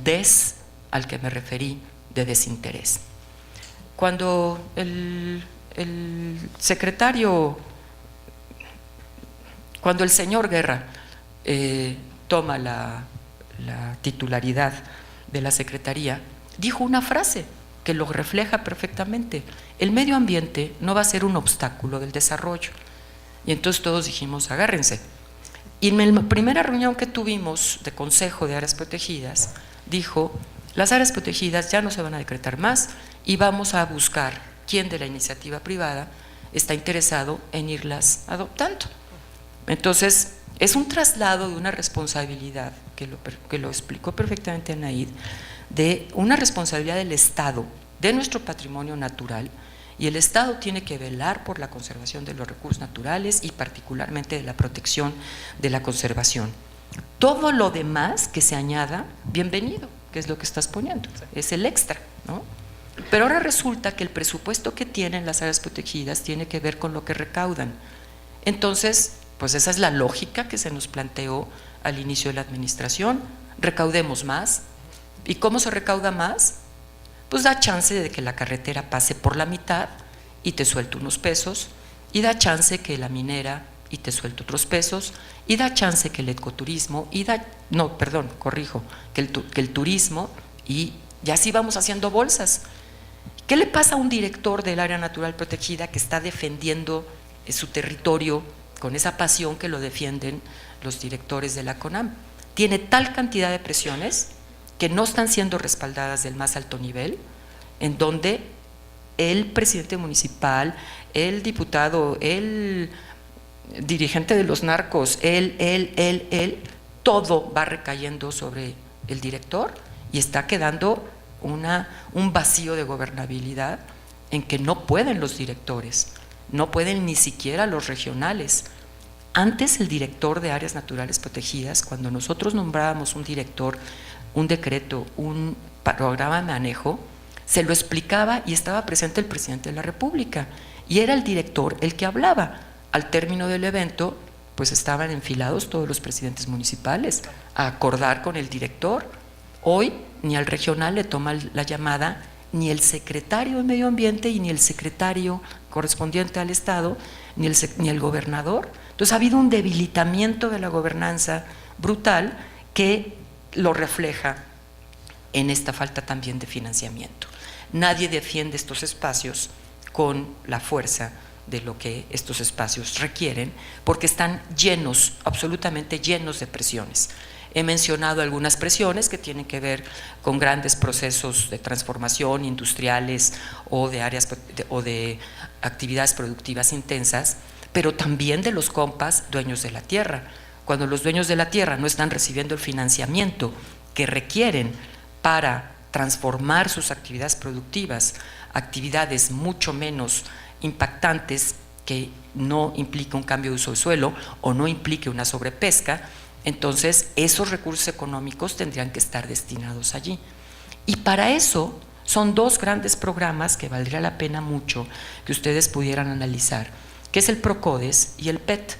al que me referí, de desinterés. Cuando el señor Guerra toma la titularidad de la Secretaría, dijo una frase que lo refleja perfectamente: el medio ambiente no va a ser un obstáculo del desarrollo. Y entonces todos dijimos, agárrense. Y en la primera reunión que tuvimos de Consejo de Áreas Protegidas, dijo, las áreas protegidas ya no se van a decretar más y vamos a buscar quién de la iniciativa privada está interesado en irlas adoptando. Entonces, es un traslado de una responsabilidad, que lo explicó perfectamente Anaid, de una responsabilidad del Estado, de nuestro patrimonio natural, y el Estado tiene que velar por la conservación de los recursos naturales y particularmente de la protección de la conservación. Todo lo demás que se añada, bienvenido, que es lo que estás poniendo, es el extra, ¿no? Pero ahora resulta que el presupuesto que tienen las áreas protegidas tiene que ver con lo que recaudan. Entonces, pues esa es la lógica que se nos planteó al inicio de la administración, recaudemos más. ¿Y cómo se recauda más? Pues da chance de que la carretera pase por la mitad y te suelto unos pesos, y da chance que la minera y te suelto otros pesos, y da chance que el ecoturismo, que el turismo, y así vamos haciendo bolsas. ¿Qué le pasa a un director del área natural protegida que está defendiendo su territorio con esa pasión que lo defienden los directores de la CONAM? Tiene tal cantidad de presiones que no están siendo respaldadas del más alto nivel, en donde el presidente municipal, el diputado, el dirigente de los narcos, todo va recayendo sobre el director y está quedando un vacío de gobernabilidad en que no pueden los directores, no pueden ni siquiera los regionales. Antes el director de áreas naturales protegidas, cuando nosotros nombrábamos un director, un decreto, un programa de manejo, se lo explicaba y estaba presente el presidente de la República y era el director el que hablaba. Al término del evento, pues estaban enfilados todos los presidentes municipales a acordar con el director. Hoy ni al regional le toma la llamada, ni el secretario de Medio Ambiente y ni el secretario correspondiente al Estado, ni el gobernador. Entonces ha habido un debilitamiento de la gobernanza brutal que lo refleja en esta falta también de financiamiento. Nadie defiende estos espacios con la fuerza de lo que estos espacios requieren, porque están llenos, absolutamente llenos de presiones. He mencionado algunas presiones que tienen que ver con grandes procesos de transformación industriales o de áreas o de actividades productivas intensas, pero también de los compas dueños de la tierra. Cuando los dueños de la tierra no están recibiendo el financiamiento que requieren para transformar sus actividades productivas, actividades mucho menos impactantes que no implica un cambio de uso de suelo o no implique una sobrepesca, entonces esos recursos económicos tendrían que estar destinados allí. Y para eso son dos grandes programas que valdría la pena mucho que ustedes pudieran analizar, que es el PROCODES y el PET.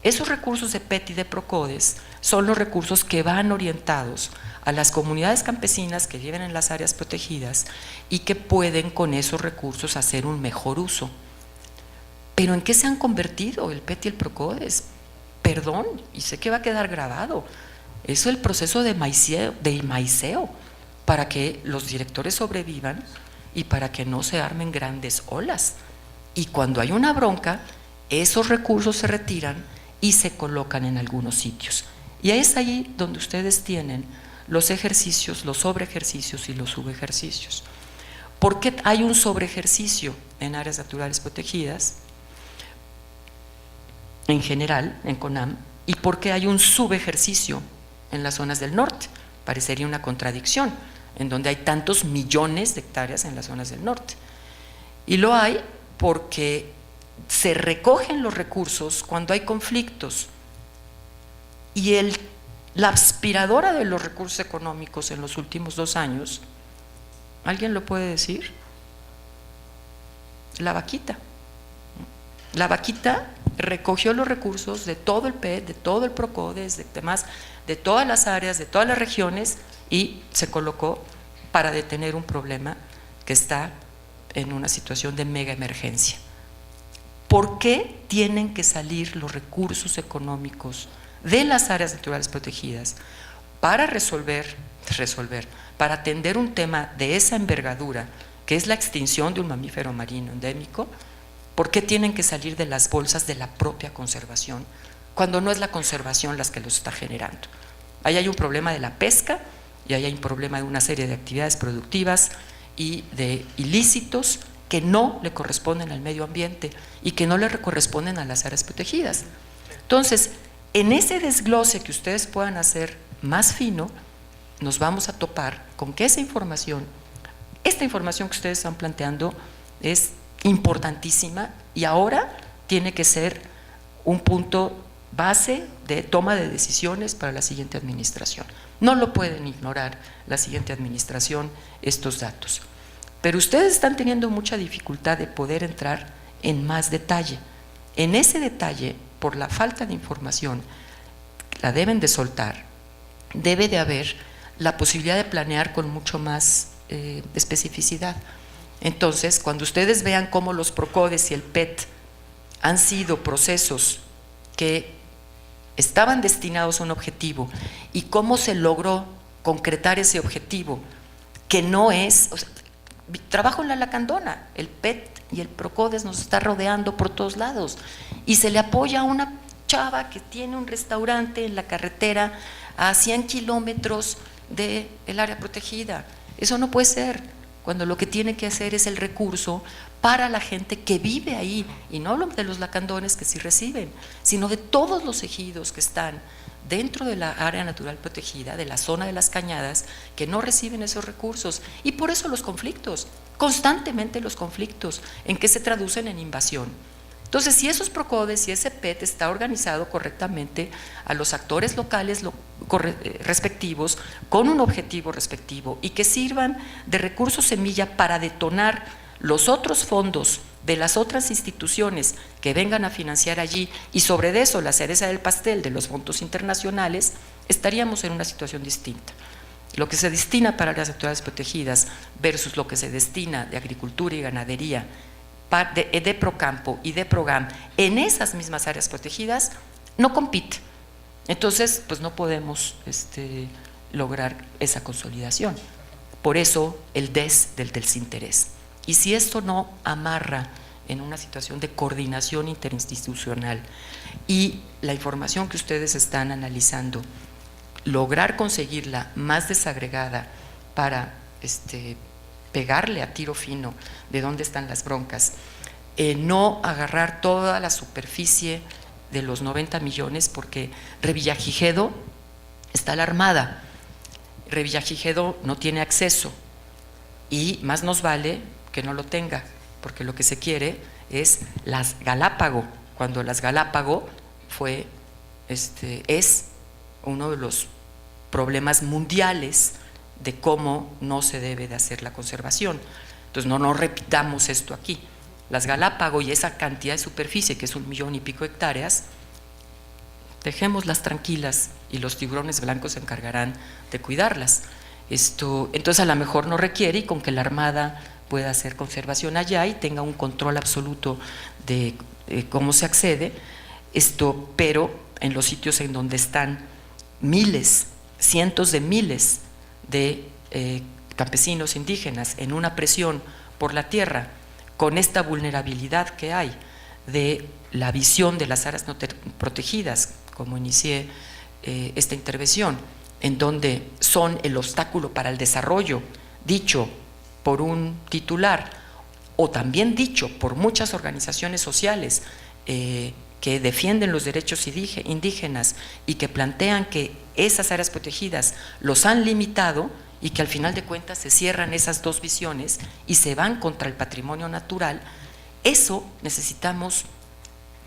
Esos recursos de PET y de PROCODES son los recursos que van orientados a las comunidades campesinas que viven en las áreas protegidas y que pueden con esos recursos hacer un mejor uso. ¿Pero en qué se han convertido el PET y el PROCODES? Perdón, y sé que va a quedar grabado, eso es el proceso de maiceo para que los directores sobrevivan y para que no se armen grandes olas. Y cuando hay una bronca, esos recursos se retiran y se colocan en algunos sitios. Y es ahí donde ustedes tienen los ejercicios, los sobreejercicios y los subejercicios. ¿Por qué hay un sobreejercicio en áreas naturales protegidas en general, en CONAM, y por qué hay un subejercicio en las zonas del norte? Parecería una contradicción, en donde hay tantos millones de hectáreas en las zonas del norte. Y lo hay porque se recogen los recursos cuando hay conflictos y la aspiradora de los recursos económicos en los últimos 2 años, ¿alguien lo puede decir? La vaquita. La vaquita recogió los recursos de todo el PET, de todo el PROCODES, de todas las áreas, de todas las regiones, y se colocó para detener un problema que está en una situación de mega emergencia. ¿Por qué tienen que salir los recursos económicos de las áreas naturales protegidas para resolver, para atender un tema de esa envergadura, que es la extinción de un mamífero marino endémico? ¿Por qué tienen que salir de las bolsas de la propia conservación cuando no es la conservación las que los está generando. Ahí hay un problema de la pesca y ahí hay un problema de una serie de actividades productivas y de ilícitos que no le corresponden al medio ambiente y que no le corresponden a las áreas protegidas. Entonces, en ese desglose que ustedes puedan hacer más fino, nos vamos a topar con que esta información que ustedes están planteando es importantísima y ahora tiene que ser un punto base de toma de decisiones para la siguiente administración. No lo pueden ignorar la siguiente administración estos datos. Pero ustedes están teniendo mucha dificultad de poder entrar en más detalle. En ese detalle, por la falta de información, la deben de soltar. Debe de haber la posibilidad de planear con mucho más especificidad. Entonces, cuando ustedes vean cómo los PROCODES y el PET han sido procesos que estaban destinados a un objetivo y cómo se logró concretar ese objetivo, que no es, o sea, trabajo en la Lacandona, el PET y el PROCODES nos está rodeando por todos lados y se le apoya a una chava que tiene un restaurante en la carretera a 100 kilómetros del área protegida. Eso no puede ser, cuando lo que tiene que hacer es el recurso para la gente que vive ahí, y no hablo de los lacandones que sí reciben, sino de todos los ejidos que están dentro de la área natural protegida, de la zona de las cañadas, que no reciben esos recursos. Y por eso los conflictos, constantemente los conflictos, ¿en qué se traducen? En invasión. Entonces, si esos PROCODES y ese PET está organizado correctamente a los actores locales respectivos, con un objetivo respectivo, y que sirvan de recurso semilla para detonar los otros fondos de las otras instituciones que vengan a financiar allí, y sobre eso la cereza del pastel de los fondos internacionales, estaríamos en una situación distinta. Lo que se destina para las actividades protegidas versus lo que se destina de agricultura y ganadería, de Procampo y de Progam en esas mismas áreas protegidas, no compite. Entonces, pues no podemos lograr esa consolidación. Por eso el del desinterés. Y si esto no amarra en una situación de coordinación interinstitucional y la información que ustedes están analizando, lograr conseguirla más desagregada para pegarle a tiro fino de dónde están las broncas, no agarrar toda la superficie de los 90 millones, porque Revillagigedo está alarmada, Revillagigedo no tiene acceso y más nos vale que no lo tenga, porque lo que se quiere es las Galápago, cuando las Galápago es uno de los problemas mundiales de cómo no se debe de hacer la conservación. Entonces no repitamos esto aquí. Las Galápago y esa cantidad de superficie, que es 1 millón y pico de hectáreas, dejémoslas tranquilas y los tiburones blancos se encargarán de cuidarlas. Entonces a lo mejor no requiere, y con que la Armada pueda hacer conservación allá y tenga un control absoluto de cómo se accede, pero en los sitios en donde están miles, cientos de miles de campesinos indígenas en una presión por la tierra, con esta vulnerabilidad que hay de la visión de las áreas no protegidas, como inicié esta intervención, en donde son el obstáculo para el desarrollo, dicho por un titular o también dicho por muchas organizaciones sociales que defienden los derechos indígenas y que plantean que esas áreas protegidas los han limitado, y que al final de cuentas se cierran esas dos visiones y se van contra el patrimonio natural. Eso necesitamos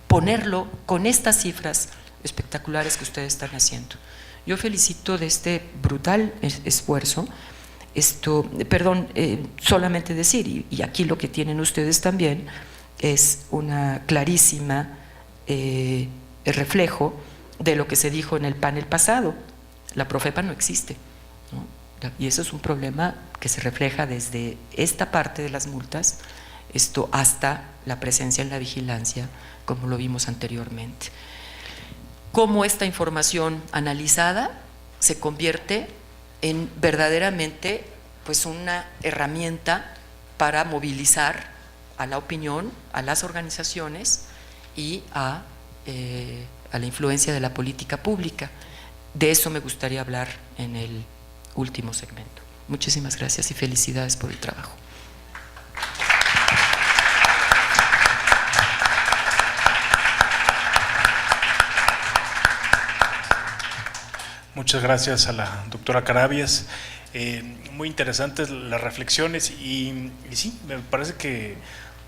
ponerlo con estas cifras espectaculares que ustedes están haciendo. Yo felicito de este brutal esfuerzo. Solamente decir, y aquí lo que tienen ustedes también es una clarísima reflejo de lo que se dijo en el panel pasado. La Profepa no existe, ¿no? Y eso es un problema que se refleja desde esta parte de las multas hasta la presencia en la vigilancia, como lo vimos anteriormente. Cómo esta información analizada se convierte en verdaderamente pues una herramienta para movilizar a la opinión, a las organizaciones y a a la influencia de la política pública. De eso me gustaría hablar en el último segmento. Muchísimas gracias y felicidades por el trabajo. Muchas gracias a la doctora Carabias. Muy interesantes las reflexiones y sí, me parece que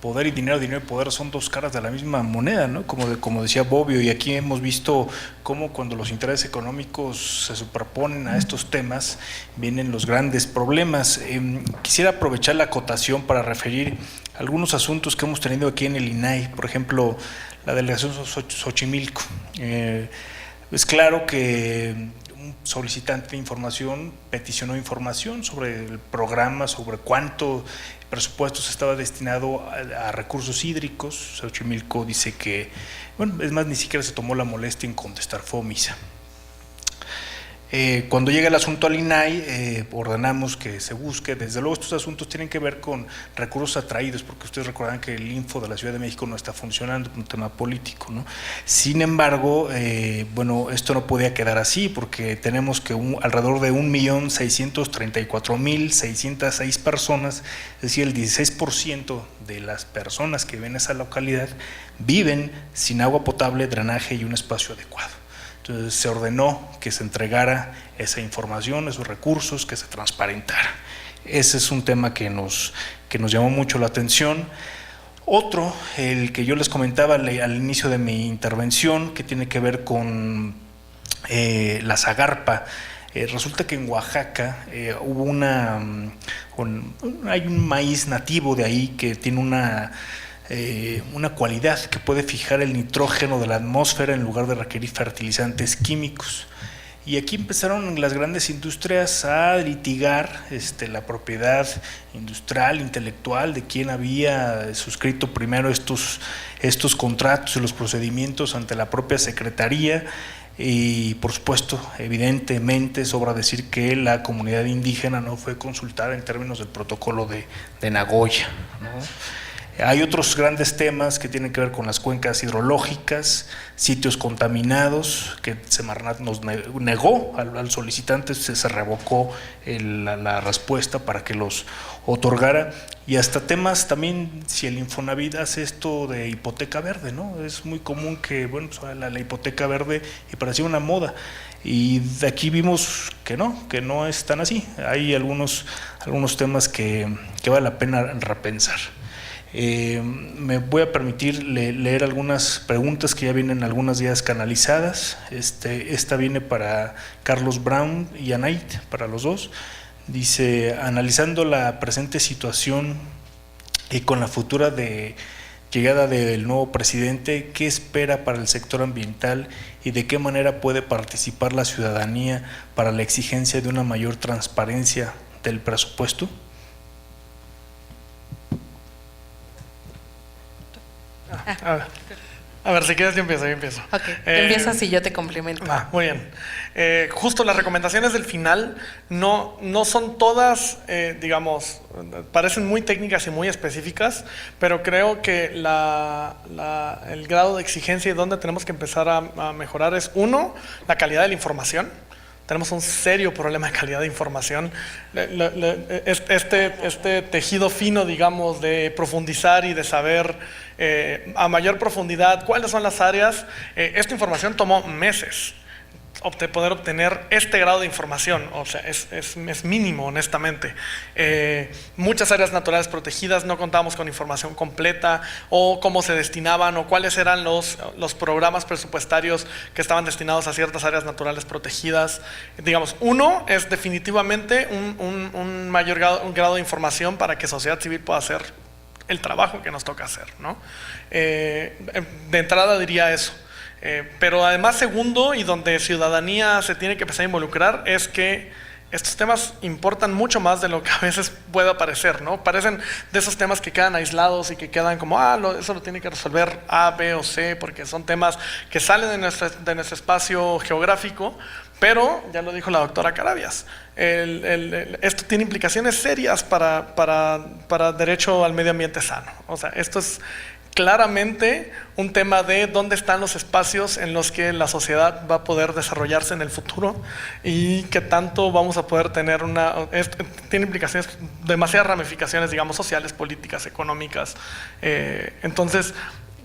poder y dinero y poder son dos caras de la misma moneda, ¿no? Como decía Bobbio, y aquí hemos visto cómo cuando los intereses económicos se superponen a estos temas, vienen los grandes problemas. Quisiera aprovechar la acotación para referir algunos asuntos que hemos tenido aquí en el INAI, por ejemplo, la delegación Xochimilco. Es claro que un solicitante de información peticionó información sobre el programa, sobre cuánto presupuesto se estaba destinado a recursos hídricos. Xochimilco dice que, bueno, es más, ni siquiera se tomó la molestia en contestar, fue omisa. Cuando llega el asunto al INAI, ordenamos que se busque. Desde luego estos asuntos tienen que ver con recursos atraídos, porque ustedes recordarán que el Info de la Ciudad de México no está funcionando por un tema político, ¿no? Sin embargo, bueno, esto no podía quedar así, porque tenemos que alrededor de 1.634.606 personas, es decir, el 16% de las personas que viven en esa localidad viven sin agua potable, drenaje y un espacio adecuado. Entonces se ordenó que se entregara esa información, esos recursos, que se transparentara. Ese es un tema que nos llamó mucho la atención. Otro, el que yo les comentaba al inicio de mi intervención, que tiene que ver con la Zagarpa. Resulta que en Oaxaca hubo hay un maíz nativo de ahí que tiene una cualidad que puede fijar el nitrógeno de la atmósfera en lugar de requerir fertilizantes químicos. Y aquí empezaron las grandes industrias a litigar la propiedad industrial, intelectual, de quien había suscrito primero estos contratos y los procedimientos ante la propia Secretaría. Y por supuesto, evidentemente, sobra decir que la comunidad indígena no fue consultada en términos del protocolo de Nagoya, ¿no? Hay otros grandes temas que tienen que ver con las cuencas hidrológicas, sitios contaminados, que Semarnat nos negó al solicitante, se revocó la respuesta para que los otorgara, y hasta temas también, si el Infonavit hace esto de hipoteca verde, ¿no? Es muy común que, bueno, pues la hipoteca verde, y parecía una moda, y de aquí vimos que no es tan así. Hay algunos temas que vale la pena repensar. Me voy a permitir leer algunas preguntas que ya vienen algunas días canalizadas. Esta viene para Carlos Brown y Anait, para los dos. Dice: analizando la presente situación y con la futura llegada del nuevo presidente, ¿qué espera para el sector ambiental y de qué manera puede participar la ciudadanía para la exigencia de una mayor transparencia del presupuesto? A ver, si quieres yo empiezo. Ok, empiezas y yo te complemento. Muy bien. Justo las recomendaciones del final no son todas, digamos, parecen muy técnicas y muy específicas, pero creo que el grado de exigencia y dónde tenemos que empezar a mejorar es, uno, la calidad de la información. Tenemos un serio problema de calidad de información. Este tejido fino, digamos, de profundizar y de saber a mayor profundidad cuáles son las áreas. Esta información tomó meses. Poder obtener este grado de información, o sea, es mínimo, honestamente. Muchas áreas naturales protegidas no contábamos con información completa, o cómo se destinaban, o cuáles eran los programas presupuestarios que estaban destinados a ciertas áreas naturales protegidas. Digamos, uno es definitivamente un mayor grado de información para que sociedad civil pueda hacer el trabajo que nos toca hacer, ¿no? De entrada diría eso. Pero además, segundo, y donde ciudadanía se tiene que empezar a involucrar, es que estos temas importan mucho más de lo que a veces puede parecer, ¿no? Parecen de esos temas que quedan aislados y que quedan como, eso lo tiene que resolver A, B o C, porque son temas que salen de nuestro espacio geográfico. Pero, ya lo dijo la doctora Carabias, esto tiene implicaciones serias para derecho al medio ambiente sano. O sea, esto es claramente un tema de dónde están los espacios en los que la sociedad va a poder desarrollarse en el futuro y qué tanto vamos a poder tener tiene implicaciones, demasiadas ramificaciones, digamos, sociales, políticas, económicas. Entonces,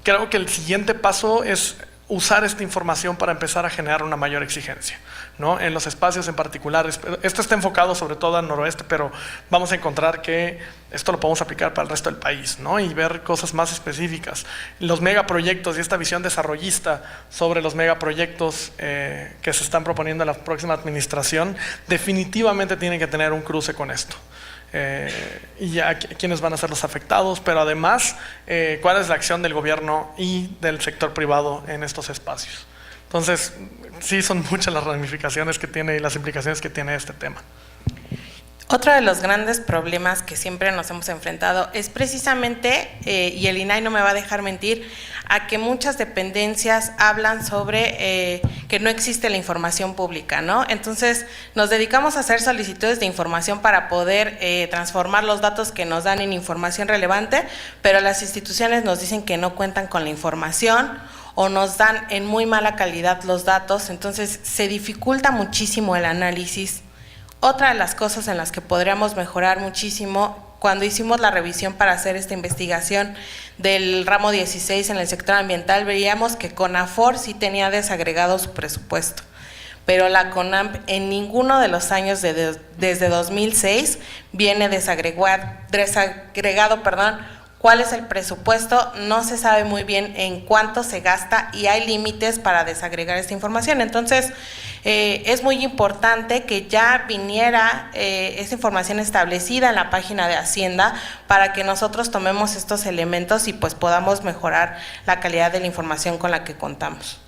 creo que el siguiente paso es usar esta información para empezar a generar una mayor exigencia, ¿no? En los espacios en particular. Esto está enfocado sobre todo al noroeste, pero vamos a encontrar que esto lo podemos aplicar para el resto del país, ¿no? Y ver cosas más específicas. Los megaproyectos y esta visión desarrollista sobre los megaproyectos que se están proponiendo en la próxima administración definitivamente tienen que tener un cruce con esto. Y ya quiénes van a ser los afectados, pero además cuál es la acción del gobierno y del sector privado en estos espacios. Entonces, sí, son muchas las ramificaciones que tiene y las implicaciones que tiene este tema. Otro de los grandes problemas que siempre nos hemos enfrentado es precisamente, y el INAI no me va a dejar mentir, a que muchas dependencias hablan sobre que no existe la información pública, ¿no? Entonces, nos dedicamos a hacer solicitudes de información para poder transformar los datos que nos dan en información relevante, pero las instituciones nos dicen que no cuentan con la información o nos dan en muy mala calidad los datos, entonces se dificulta muchísimo el análisis. Otra de las cosas en las que podríamos mejorar muchísimo, cuando hicimos la revisión para hacer esta investigación del ramo 16 en el sector ambiental, veíamos que CONAFOR sí tenía desagregado su presupuesto, pero la CONAMP en ninguno de los años desde 2006 viene desagregado, cuál es el presupuesto, no se sabe muy bien en cuánto se gasta y hay límites para desagregar esta información. Entonces, es muy importante que ya viniera esa información establecida en la página de Hacienda para que nosotros tomemos estos elementos y pues podamos mejorar la calidad de la información con la que contamos.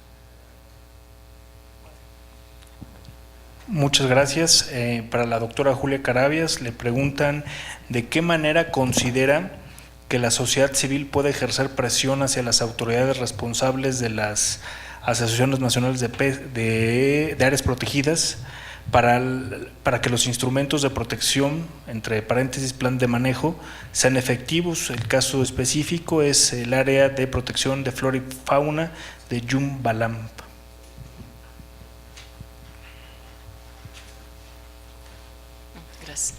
Muchas gracias. Para la doctora Julia Carabias le preguntan de qué manera considera que la sociedad civil puede ejercer presión hacia las autoridades responsables de las asociaciones nacionales de áreas protegidas para que los instrumentos de protección, entre paréntesis plan de manejo, sean efectivos. El caso específico es el área de protección de flora y fauna de Yumbalam. Gracias.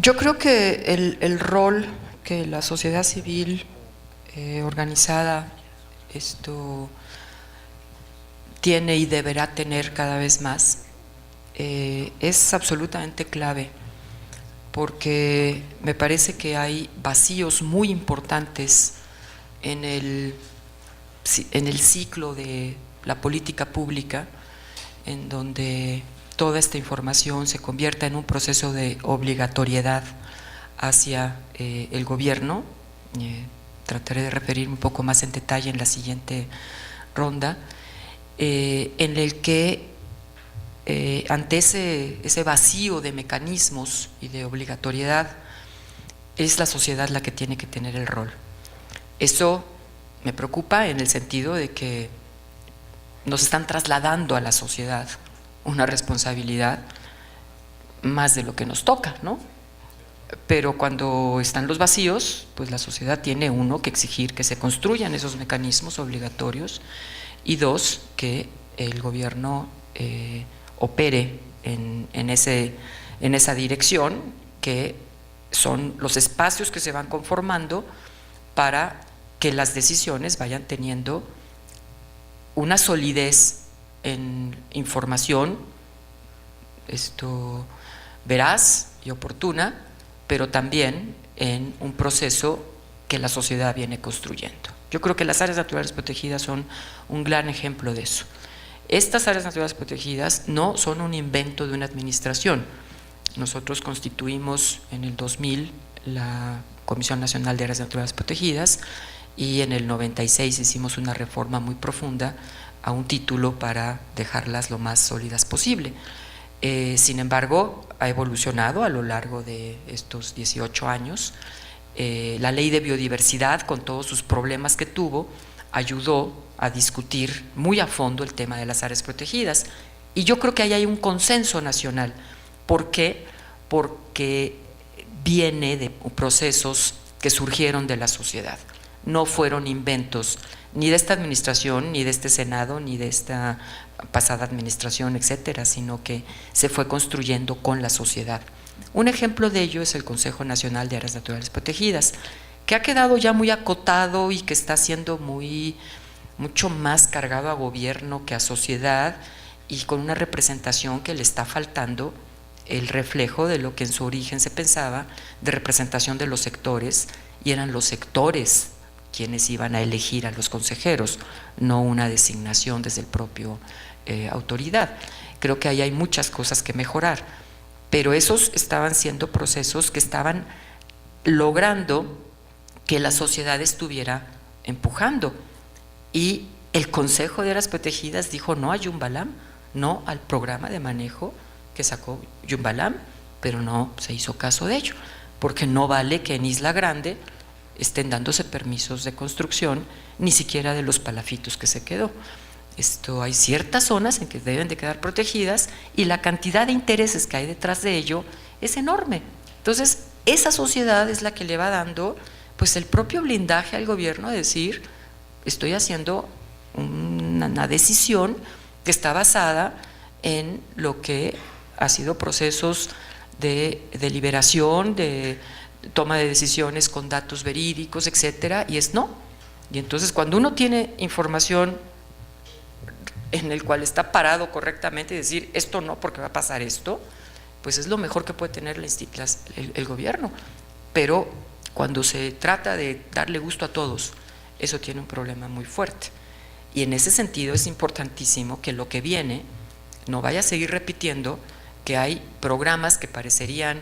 Yo creo que el rol que la sociedad civil organizada tiene y deberá tener cada vez más es absolutamente clave, porque me parece que hay vacíos muy importantes en el ciclo de la política pública, en donde toda esta información se convierta en un proceso de obligatoriedad hacia el gobierno. Trataré de referirme un poco más en detalle en la siguiente ronda, en el que ante ese vacío de mecanismos y de obligatoriedad es la sociedad la que tiene que tener el rol. Eso me preocupa en el sentido de que nos están trasladando a la sociedad una responsabilidad más de lo que nos toca, ¿no? Pero cuando están los vacíos, pues la sociedad tiene, uno, que exigir que se construyan esos mecanismos obligatorios y dos, que el gobierno opere en esa dirección, que son los espacios que se van conformando para que las decisiones vayan teniendo una solidez en información veraz y oportuna, pero también en un proceso que la sociedad viene construyendo. Yo creo que las áreas naturales protegidas son un gran ejemplo de eso. Estas áreas naturales protegidas no son un invento de una administración. Nosotros constituimos en el 2000 la Comisión Nacional de Áreas Naturales Protegidas y en el 96 hicimos una reforma muy profunda a un título para dejarlas lo más sólidas posible. Sin embargo, ha evolucionado a lo largo de estos 18 años. La ley de biodiversidad, con todos sus problemas que tuvo, ayudó a discutir muy a fondo el tema de las áreas protegidas. Y yo creo que ahí hay un consenso nacional. ¿Por qué? Porque viene de procesos que surgieron de la sociedad. No fueron inventos ni de esta administración, ni de este Senado, ni de esta pasada administración, etcétera, sino que se fue construyendo con la sociedad. Un ejemplo de ello es el Consejo Nacional de Áreas Naturales Protegidas, que ha quedado ya muy acotado y que está siendo mucho más cargado a gobierno que a sociedad, y con una representación que le está faltando el reflejo de lo que en su origen se pensaba de representación de los sectores, y eran los sectores quienes iban a elegir a los consejeros, no una designación desde el propio autoridad. Creo que ahí hay muchas cosas que mejorar, pero esos estaban siendo procesos que estaban logrando que la sociedad estuviera empujando, y el Consejo de Áreas Protegidas dijo no a Yumbalam, no al programa de manejo que sacó Yumbalam, pero no se hizo caso de ello, porque no vale que en Isla Grande estén dándose permisos de construcción, ni siquiera de los palafitos que se quedó. Hay ciertas zonas en que deben de quedar protegidas, y la cantidad de intereses que hay detrás de ello es enorme. Entonces, esa sociedad es la que le va dando pues el propio blindaje al gobierno de decir, estoy haciendo una decisión que está basada en lo que ha sido procesos de deliberación, de toma de decisiones con datos verídicos, etcétera, y es no. Y entonces, cuando uno tiene información en el cual está parado correctamente y decir esto no porque va a pasar esto, pues es lo mejor que puede tener el gobierno. Pero cuando se trata de darle gusto a todos, eso tiene un problema muy fuerte. Y en ese sentido es importantísimo que lo que viene no vaya a seguir repitiendo que hay programas que parecerían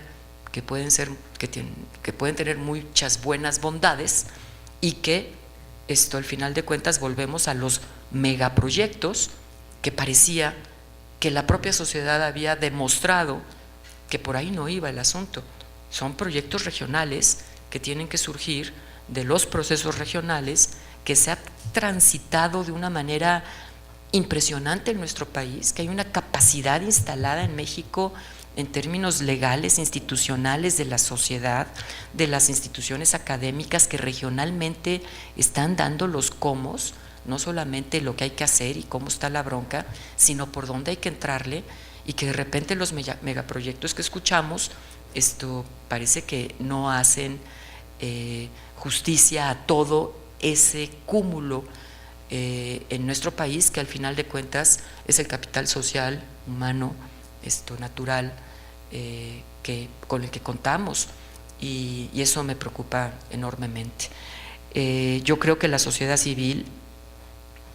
que pueden tener muchas buenas bondades, y que al final de cuentas volvemos a los megaproyectos que parecía que la propia sociedad había demostrado que por ahí no iba el asunto. Son proyectos regionales que tienen que surgir de los procesos regionales, que se ha transitado de una manera impresionante en nuestro país, que hay una capacidad instalada en México en términos legales, institucionales, de la sociedad, de las instituciones académicas, que regionalmente están dando los cómo, no solamente lo que hay que hacer y cómo está la bronca, sino por dónde hay que entrarle, y que de repente los megaproyectos que escuchamos, parece que no hacen justicia a todo ese cúmulo en nuestro país, que al final de cuentas es el capital social, humano, natural, con el que contamos, y eso me preocupa enormemente. Yo creo que la sociedad civil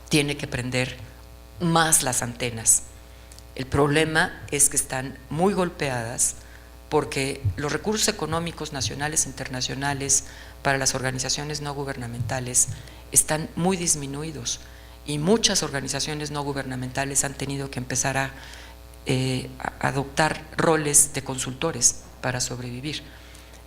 tiene que prender más las antenas. El problema es que están muy golpeadas, porque los recursos económicos nacionales e internacionales para las organizaciones no gubernamentales están muy disminuidos, y muchas organizaciones no gubernamentales han tenido que empezar a adoptar roles de consultores para sobrevivir.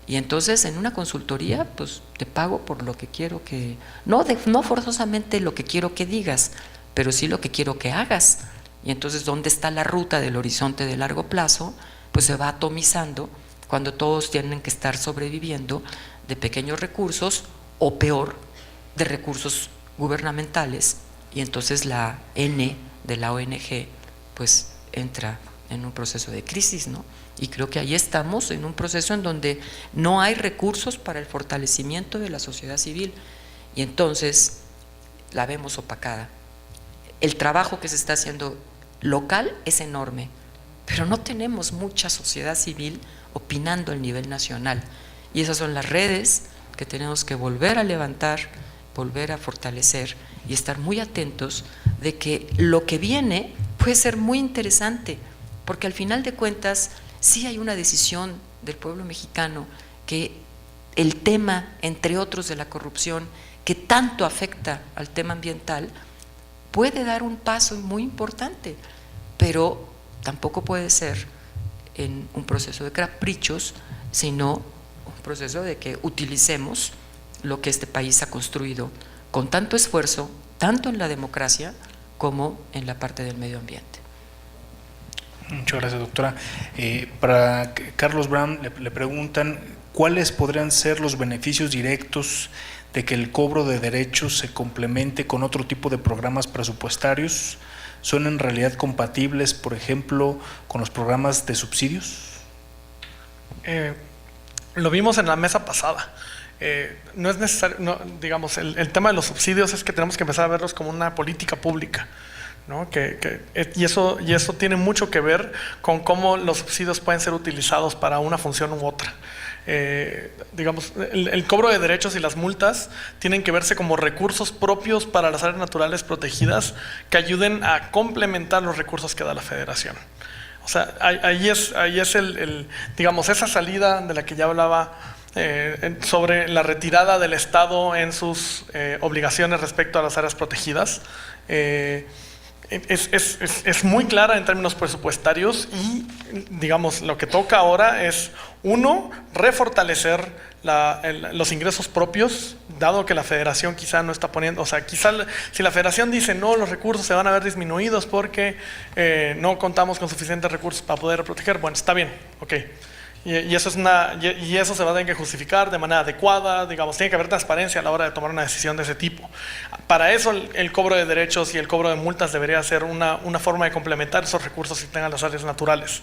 Y entonces, en una consultoría, pues te pago por lo que quiero que, no forzosamente lo que quiero que digas, pero sí lo que quiero que hagas. Y entonces, ¿dónde está la ruta del horizonte de largo plazo? Pues se va atomizando cuando todos tienen que estar sobreviviendo de pequeños recursos, o peor, de recursos gubernamentales, y entonces la N de la ONG pues entra en un proceso de crisis, ¿no? Y creo que ahí estamos en un proceso en donde no hay recursos para el fortalecimiento de la sociedad civil, y entonces la vemos opacada. El trabajo que se está haciendo local es enorme, pero no tenemos mucha sociedad civil opinando a nivel nacional, y esas son las redes que tenemos que volver a levantar, volver a fortalecer, y estar muy atentos de que lo que viene puede ser muy interesante, porque al final de cuentas sí hay una decisión del pueblo mexicano que el tema, entre otros, de la corrupción, que tanto afecta al tema ambiental, puede dar un paso muy importante, pero tampoco puede ser en un proceso de caprichos, sino un proceso de que utilicemos lo que este país ha construido con tanto esfuerzo, tanto en la democracia como en la parte del medio ambiente. Muchas gracias, doctora. Para Carlos Brown le preguntan ¿cuáles podrían ser los beneficios directos de que el cobro de derechos se complemente con otro tipo de programas presupuestarios? ¿Son en realidad compatibles, por ejemplo, con los programas de subsidios? Lo vimos en la mesa pasada. No es necesario, no, digamos, el tema de los subsidios es que tenemos que empezar a verlos como una política pública, ¿no? Y eso tiene mucho que ver con cómo los subsidios pueden ser utilizados para una función u otra. Digamos, el cobro de derechos y las multas tienen que verse como recursos propios para las áreas naturales protegidas que ayuden a complementar los recursos que da la Federación. O sea, ahí es digamos, esa salida de la que ya hablaba sobre la retirada del Estado en sus obligaciones respecto a las áreas protegidas. Es muy clara en términos presupuestarios y, digamos, lo que toca ahora es, uno, refortalecer los ingresos propios, dado que la Federación quizá no está poniendo, o sea, quizá si la Federación dice no, los recursos se van a ver disminuidos porque no contamos con suficientes recursos para poder proteger, bueno, está bien, ok. Y eso se va a tener que justificar de manera adecuada, digamos, tiene que haber transparencia a la hora de tomar una decisión de ese tipo. Para eso el cobro de derechos y el cobro de multas debería ser una forma de complementar esos recursos que tengan las áreas naturales.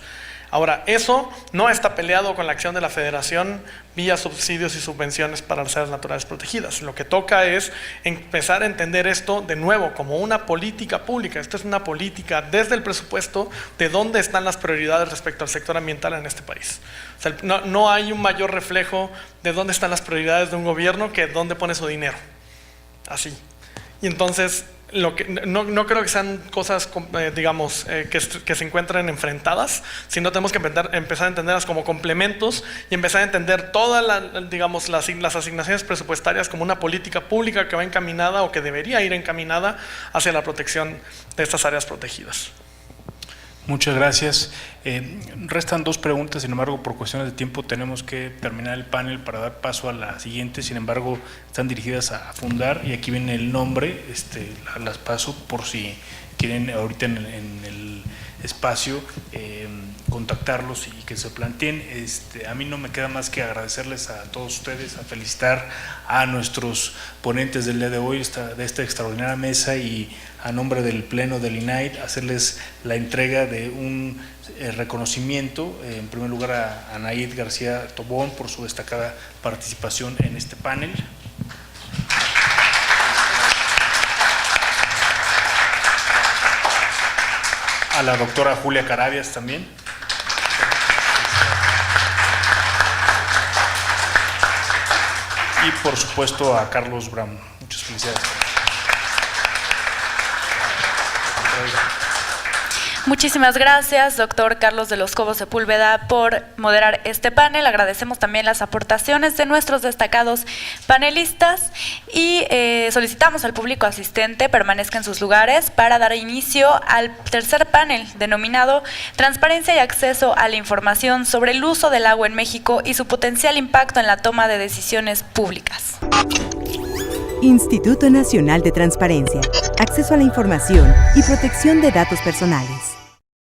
Ahora, eso no está peleado con la acción de la Federación vía subsidios y subvenciones para las áreas naturales protegidas. Lo que toca es empezar a entender esto de nuevo como una política pública. Esto es una política desde el presupuesto de dónde están las prioridades respecto al sector ambiental en este país. O sea, no hay un mayor reflejo de dónde están las prioridades de un gobierno que dónde pone su dinero. Así. Y entonces, no creo que sean cosas, digamos, que se encuentren enfrentadas, sino tenemos que empezar a entenderlas como complementos y empezar a entender todas las asignaciones presupuestarias como una política pública que va encaminada o que debería ir encaminada hacia la protección de estas áreas protegidas. Muchas gracias. Restan dos preguntas, sin embargo, por cuestiones de tiempo tenemos que terminar el panel para dar paso a la siguiente. Sin embargo, están dirigidas a Fundar y aquí viene el nombre, las paso por si quieren ahorita en el espacio contactarlos y que se planteen. A mí no me queda más que agradecerles a todos ustedes, a felicitar a nuestros ponentes del día de hoy, de esta extraordinaria mesa, y a nombre del Pleno del INAI hacerles la entrega de un reconocimiento, en primer lugar a Anaid García Tobón por su destacada participación en este panel. A la doctora Julia Carabias también. Y por supuesto a Carlos Brown. Muchas felicidades. Muchísimas gracias, doctor Carlos de los Cobos Sepúlveda, por moderar este panel. Agradecemos también las aportaciones de nuestros destacados panelistas y solicitamos al público asistente permanezca en sus lugares para dar inicio al tercer panel denominado Transparencia y acceso a la información sobre el uso del agua en México y su potencial impacto en la toma de decisiones públicas. Instituto Nacional de Transparencia, Acceso a la Información y Protección de Datos Personales.